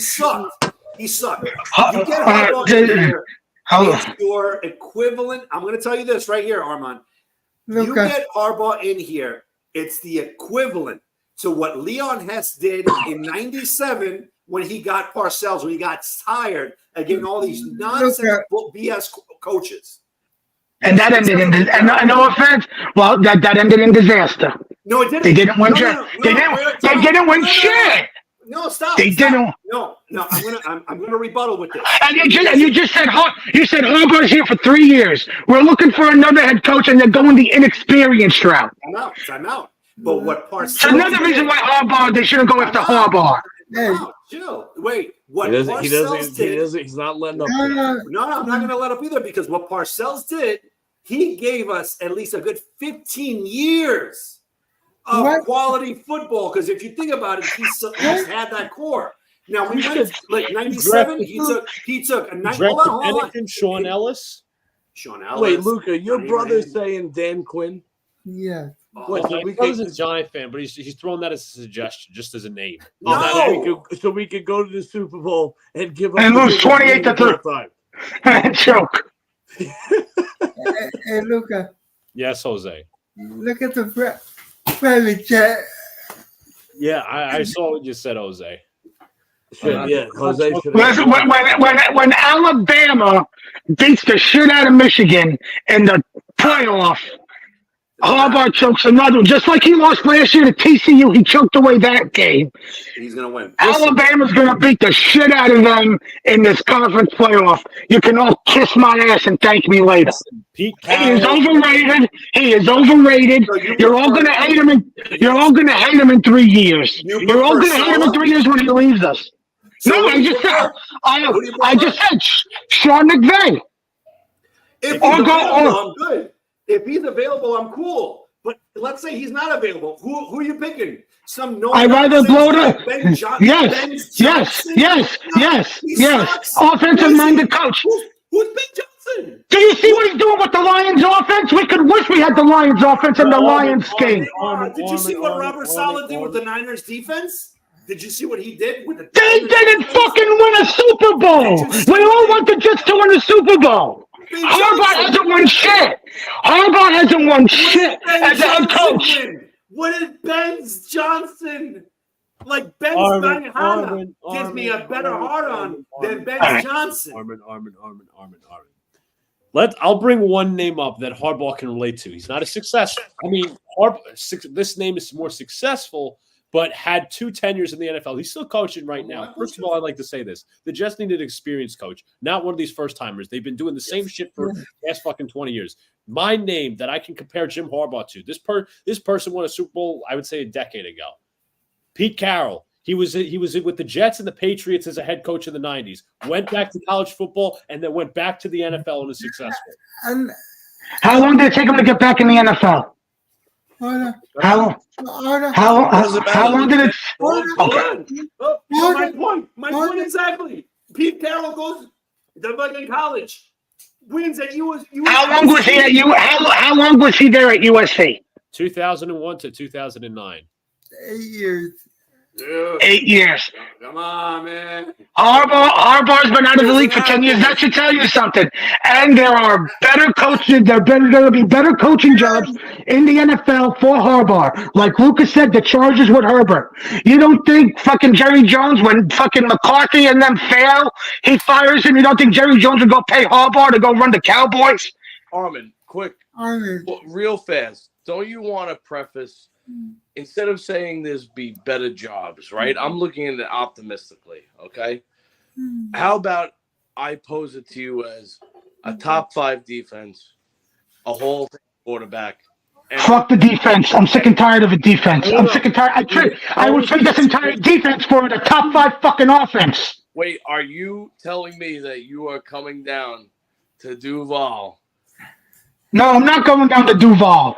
sucked. You get Harbaugh in here, it's your equivalent. I'm going to tell you this right here, Armand. You get Harbaugh in here, it's the equivalent to what Leon Hess did in '97 when he got Parcells, when he got tired of getting all these nonsense BS coaches. And that ended in no offense. Well, that ended in disaster. No, it didn't. They didn't win shit. They didn't win shit. No, stop. They didn't. No. I'm gonna rebuttal with this. And you just said Harbaugh's here for 3 years. We're looking for another head coach, and they're going the inexperienced route. I'm out. But what Parcells? It's another reason why Harbaugh. They shouldn't go after Harbaugh. Hey, chill. Wait. What He Parcells did? he's not letting up. No, I'm not going to let up either, because what Parcells did, he gave us at least a good 15 years of quality football. Because if you think about it, he's had that core. Now we went like '97. He took a night. Hold on. Sean Ellis. Wait, Luca, your brother's saying Dan Quinn? Yeah. Wait, so My brother's a Giant fan, but he's throwing that as a suggestion, just as a name. So we could go to the Super Bowl and give up and lose 28-3. Joke. Hey, Luca, Yes, Jose. look at the private chat. Yeah, I saw what you said, Jose. Jose should Listen, when Alabama beats the shit out of Michigan in the playoff, Harbaugh chokes another one. Just like he lost last year to TCU, he choked away that game. He's going to win. Alabama's going to beat the shit out of them in this conference playoff. You can all kiss my ass and thank me later. Pete He is overrated. You're all going to hate him. You're all going to hate him in 3 years. You're all going to hate him in 3 years when he leaves us. No, I just said Sean McVay. I'm good. If he's available, I'm cool. But let's say he's not available. Who are you picking? I'd rather blow it up. Yes. Offensive-minded coach. Who's Ben Johnson? Do you see what he's doing with the Lions offense? We could wish we had the Lions offense in the Lions game. Did you see what Robert Saleh did with the Niners defense? Did you see what he did with the? They didn't fucking win a Super Bowl. We all want the Jets to win a Super Bowl. Harbaugh hasn't won shit. Harbaugh hasn't won shit as a head coach. What did Ben Johnson? Like Ben Spangana gives me a better heart-on than Ben Johnson. Armin. I'll bring one name up that Harbaugh can relate to. He's not a success. I mean, this name is more successful, but had 2 tenures in the NFL. He's still coaching right now. First of all, I'd like to say this. The Jets need an experienced coach, not one of these first-timers. They've been doing the same shit for the past fucking 20 years. My name that I can compare Jim Harbaugh to, this person won a Super Bowl, I would say, a decade ago. Pete Carroll. He was with the Jets and the Patriots as a head coach in the 90s. Went back to college football and then went back to the NFL and was successful. And How long did it take him to get back in the NFL? How long did it? Hold on. My point exactly. Pete Carroll goes to fucking college, wins at US. How long was he at you? How long was he there at USC? 2001 to 2009. 8 years. Dude, 8 years. come on, man. Harbaugh's been out of the league for 10 years. That should tell you something. And there are better coaches. There will be better coaching jobs in the NFL for Harbaugh. Like Lucas said, the Chargers with Herbert. You don't think fucking Jerry Jones, when fucking McCarthy and them fail, he fires him? You don't think Jerry Jones would go pay Harbaugh to go run the Cowboys? Armin, quick, Armin. real fast. Don't you want to preface, instead of saying there's be better jobs, right? I'm looking at it optimistically, okay? How about I pose it to you as a top 5 defense, a Hall of Fame quarterback. And Fuck the defense. I'm sick and tired of the defense. I'm sick and tired. I would trade this entire defense for the top 5 fucking offense. wait, are you telling me that you are coming down to Duval? No, I'm not going down to Duval.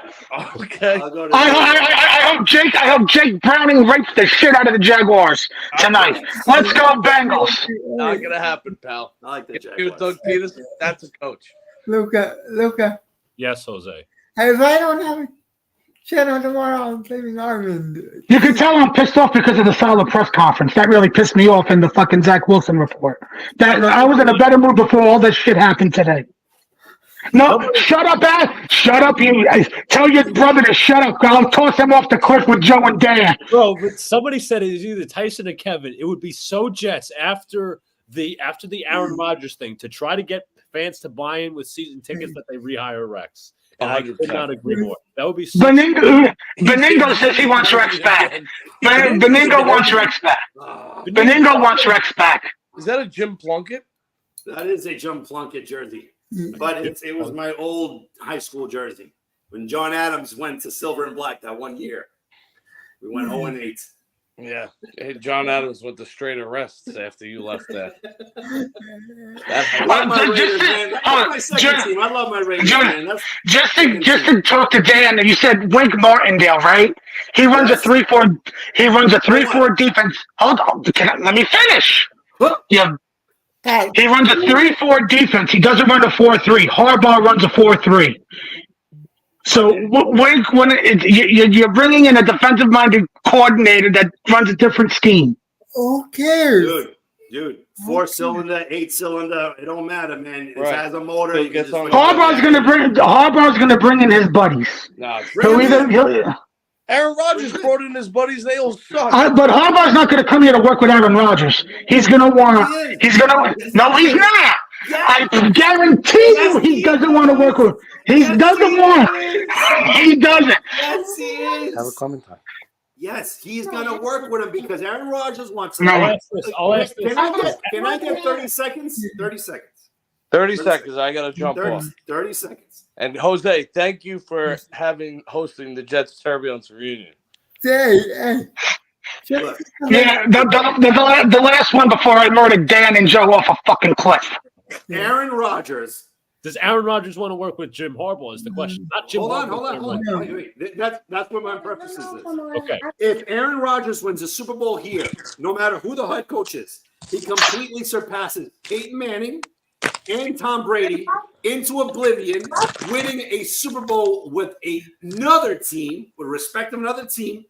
Okay. I'll go to I hope Jake Browning rapes the shit out of the Jaguars tonight. Let's go Bengals. Not gonna happen, pal. I like the If you Jaguars. Doug Peterson, that's a coach. Luca. Yes, Jose. If I don't have a channel tomorrow, I'm blaming Armin. You can tell I'm pissed off because of the solid press conference. That really pissed me off in the fucking Zach Wilson report. That I was in a better mood before all this shit happened today. No, shut up, Al. Shut up, you. Tell your brother to shut up. I'll toss him off the cliff with Joe and Dan. Bro, but somebody said it was either Tyson or Kevin. It would be so Jets after the Aaron Rodgers thing to try to get fans to buy in with season tickets that they rehire Rex. And I could 100%. not agree more. That would be so Beningo says he wants Rex back. Beningo wants Rex back. Beningo wants Rex back. Is that a Jim Plunkett? That is a Jim Plunkett jersey, but it was my old high school jersey when John Adams went to silver and black that one year. We went 0-8. Yeah. Hey, John Adams went to straight arrests after you left there. I love my Raiders, man. That's my second team. I love my Raiders, man. That's Just to talk to Dan, you said Wink Martindale, right? He runs a 3-4. He runs a 3-4 defense. Hold on, let me finish. Yeah. He runs a 3-4 defense. He doesn't run a 4-3. Harbaugh runs a 4-3. So Wink, when you're bringing in a defensive-minded coordinator that runs a different scheme. Who cares? dude, 4-cylinder, 8-cylinder, it don't matter, man. It Right. has a motor. So You can gets just on- Harbaugh's gonna bring in his buddies. No, Aaron Aaron Rodgers brought in his buddies. They all suck. but Harbaugh's not gonna come here to work with Aaron Rodgers. He's gonna want. He's gonna. No, he's not. I guarantee you, he doesn't want to work with. He doesn't want. He doesn't. Yes, he is. Have a comment time. Yes, he's going to work with him because Aaron Rodgers wants him. No. I'll ask this. Can I get 30 seconds? 30 seconds. 30 seconds. I got to jump 30, off. 30 seconds. And Jose, thank you for hosting the Jets Turbulence reunion. Hey. Look, Yeah, the last one before I murdered Dan and Joe off a fucking cliff. Aaron Rodgers. Does Aaron Rodgers want to work with Jim Harbaugh is the question. Not Jim Hold on. Harbaugh. Wait. That's what my purpose is. Okay. If Aaron Rodgers wins a Super Bowl here, no matter who the head coach is, he completely surpasses Peyton Manning and Tom Brady into oblivion, winning a Super Bowl with another team, with respect to another team.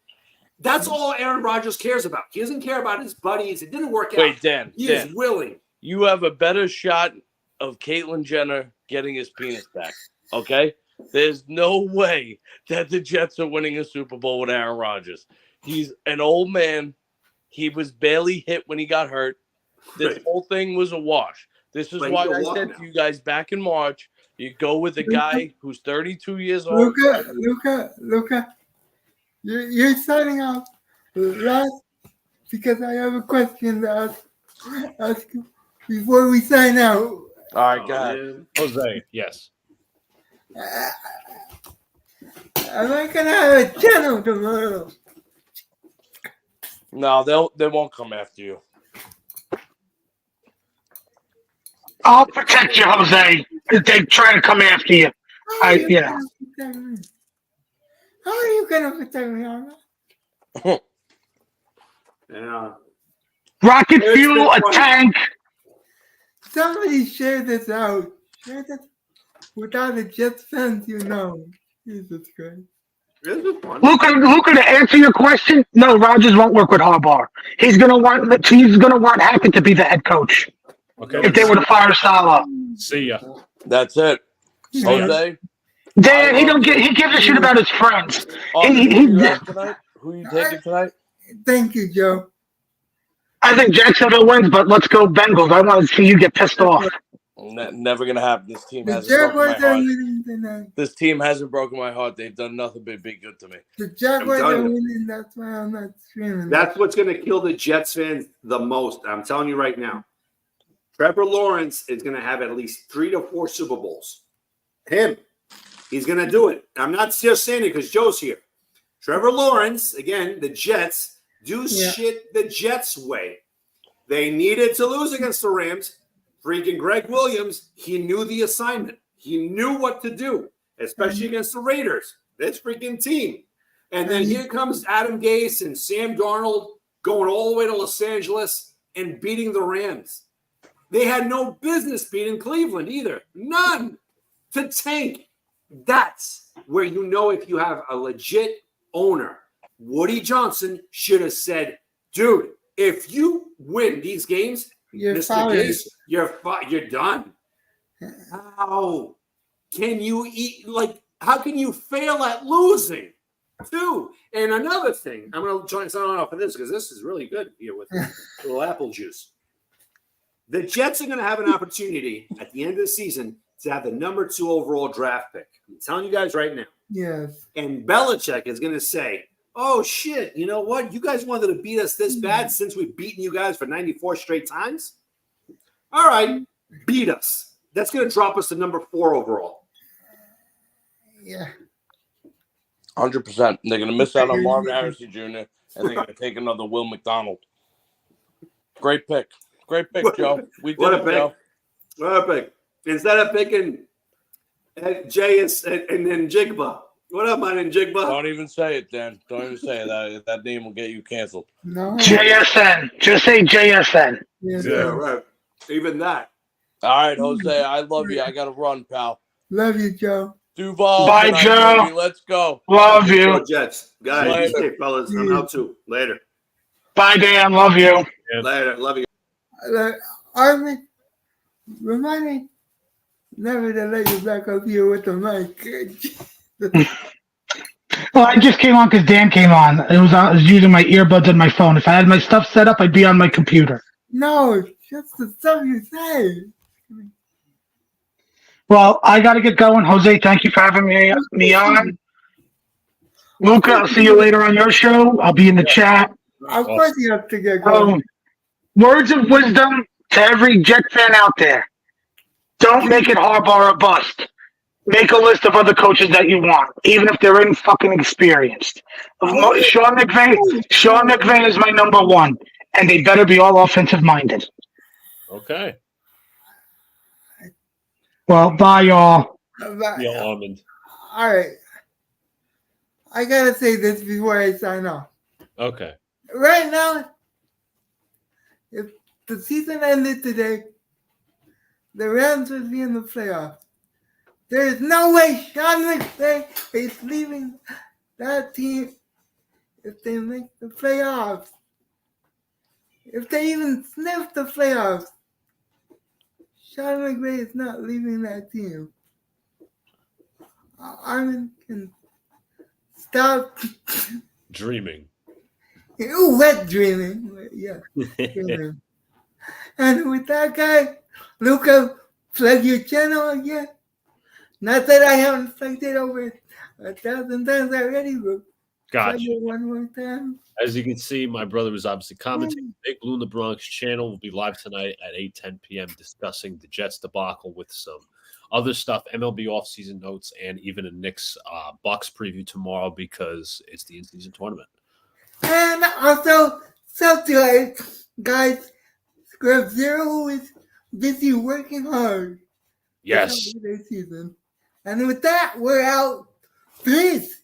That's all Aaron Rodgers cares about. He doesn't care about his buddies. It didn't work out. Wait, Dan. He Dan, is willing. you have a better shot of Caitlyn Jenner getting his penis back. Okay? There's no way that the Jets are winning a Super Bowl with Aaron Rodgers. He's an old man. He was barely hit when he got hurt. This Right. whole thing was a wash. This is But why he'll I walk said now. to you guys back in March, you go with a guy who's 32 years old. Luca, you're signing off Last, because I have a question to ask you before we sign out. All right, go ahead. man. Jose, yes. Am I gonna have a channel tomorrow? No, they won't come after you. I'll protect you, Jose. If they try to come after you. How are you Yeah. gonna protect me? How are you gonna protect me, Arnold? Yeah. Rocket It's fuel, been a fun. tank. Somebody share this out. Share this without the Jets fans, you know. Jesus Christ. This was fun. Luca, to answer your question, no, Rodgers won't work with Harbaugh. He's gonna want Hackett to be the head coach Okay. if they were to fire Salah. See ya. That's it. See ya. Jose, Dan, he gives a shit about his friends. Armin, He- who you he- have tonight? Who you taking tonight? Thank you, Joe. I think Jacksonville wins, but let's go Bengals. I want to see you get pissed off. Never gonna happen. This team The hasn't broken my Jaguars are heart. winning tonight. This team hasn't broken my heart. They've done nothing but be good to me. The Jaguars I'm are telling you. winning. That's why I'm not screaming. That's what's going to kill the Jets fans the most. I'm telling you right now. Trevor Lawrence is going to have at least 3 to 4 Super Bowls. Him. He's going to do it. I'm not just saying it because Joe's here. Trevor Lawrence, again, the Jets, do Yeah. shit the Jets way. They needed to lose against the Rams. Freaking Greg Williams, he knew the assignment. He knew what to do, especially against the Raiders. This freaking team. And then here comes Adam Gase and Sam Darnold going all the way to Los Angeles and beating the Rams. They had no business beating Cleveland either. None. To tank. That's where you know if you have a legit owner. Woody Johnson should have said, dude, if you win these games, You're Mr. fired. Gase, you're done. How can you eat how can you fail at losing? Too. And another thing, I'm gonna try and sign off of this because this is really good here with a little apple juice. The Jets are gonna have an opportunity at the end of the season to have the number 2 overall draft pick. I'm telling you guys right now. Yes. And Belichick is gonna say, oh shit, you know what? You guys wanted to beat us this bad since we've beaten you guys for 94 straight times? All right, beat us. That's going to drop us to number 4 overall. Yeah. 100%. They're gonna miss out on Marvin Harrison Jr. and they're gonna take another Will McDonald. Great pick. Great pick, Joe. We did What a it, pick. Joe. What a pick. Instead of picking JS and then Jigba. What up, man, Jigba? Don't even say it, Dan. Don't even say it. That name will get you canceled. No. JSN. Just say JSN. Yes. Yeah, right. Even that. All right, Jose. I love you. I gotta run, pal. Love you, Joe. Duval. Bye, tonight, Joe. baby. Let's go. Love you. Go Jets. Guys, Later. be safe, fellas. I'm out too. Later. Bye, Dan. Love you. Later. Love you. Armin, remind me never to let you back up here with the mic. Well, I just came on because Dan came on. I was using my earbuds and my phone. If I had my stuff set up, I'd be on my computer. No, just the stuff you say. Well, I got to get going. Jose, thank you for having me on. Luca, I'll see you later on your show. I'll be in the chat. Of course you have to get going. Words of wisdom to every Jet fan out there. Don't make it Harbaugh or bust. Make a list of other coaches that you want, even if they're fucking experienced. Sean McVay is my number 1, and they better be all offensive minded. Okay. Well, bye, y'all. Yeah, Armand. All right. I gotta say this before I sign off. Okay. Right now, if the season ended today, the Rams would be in the playoffs. There is no way Sean McVay is leaving that team if they make the playoffs. If they even sniff the playoffs, Sean McVay is not leaving that team. Armin can stop Dreaming. wet dreaming. Yeah. Dreaming. And with that guy, Luca, plug your channel again. Not that I haven't plugged it over 1,000 times already, but Gotcha. Say it one more time. As you can see, my brother was obviously commenting. Big Blue in the Bronx channel will be live tonight at 8:10 p.m. discussing the Jets debacle with some other stuff, MLB offseason notes, and even a Knicks Bucks preview tomorrow because it's the in-season tournament. And also, Celtics, guys, Scrub Zero is busy working hard. Yes. This holiday season. And with that, we're out. Peace.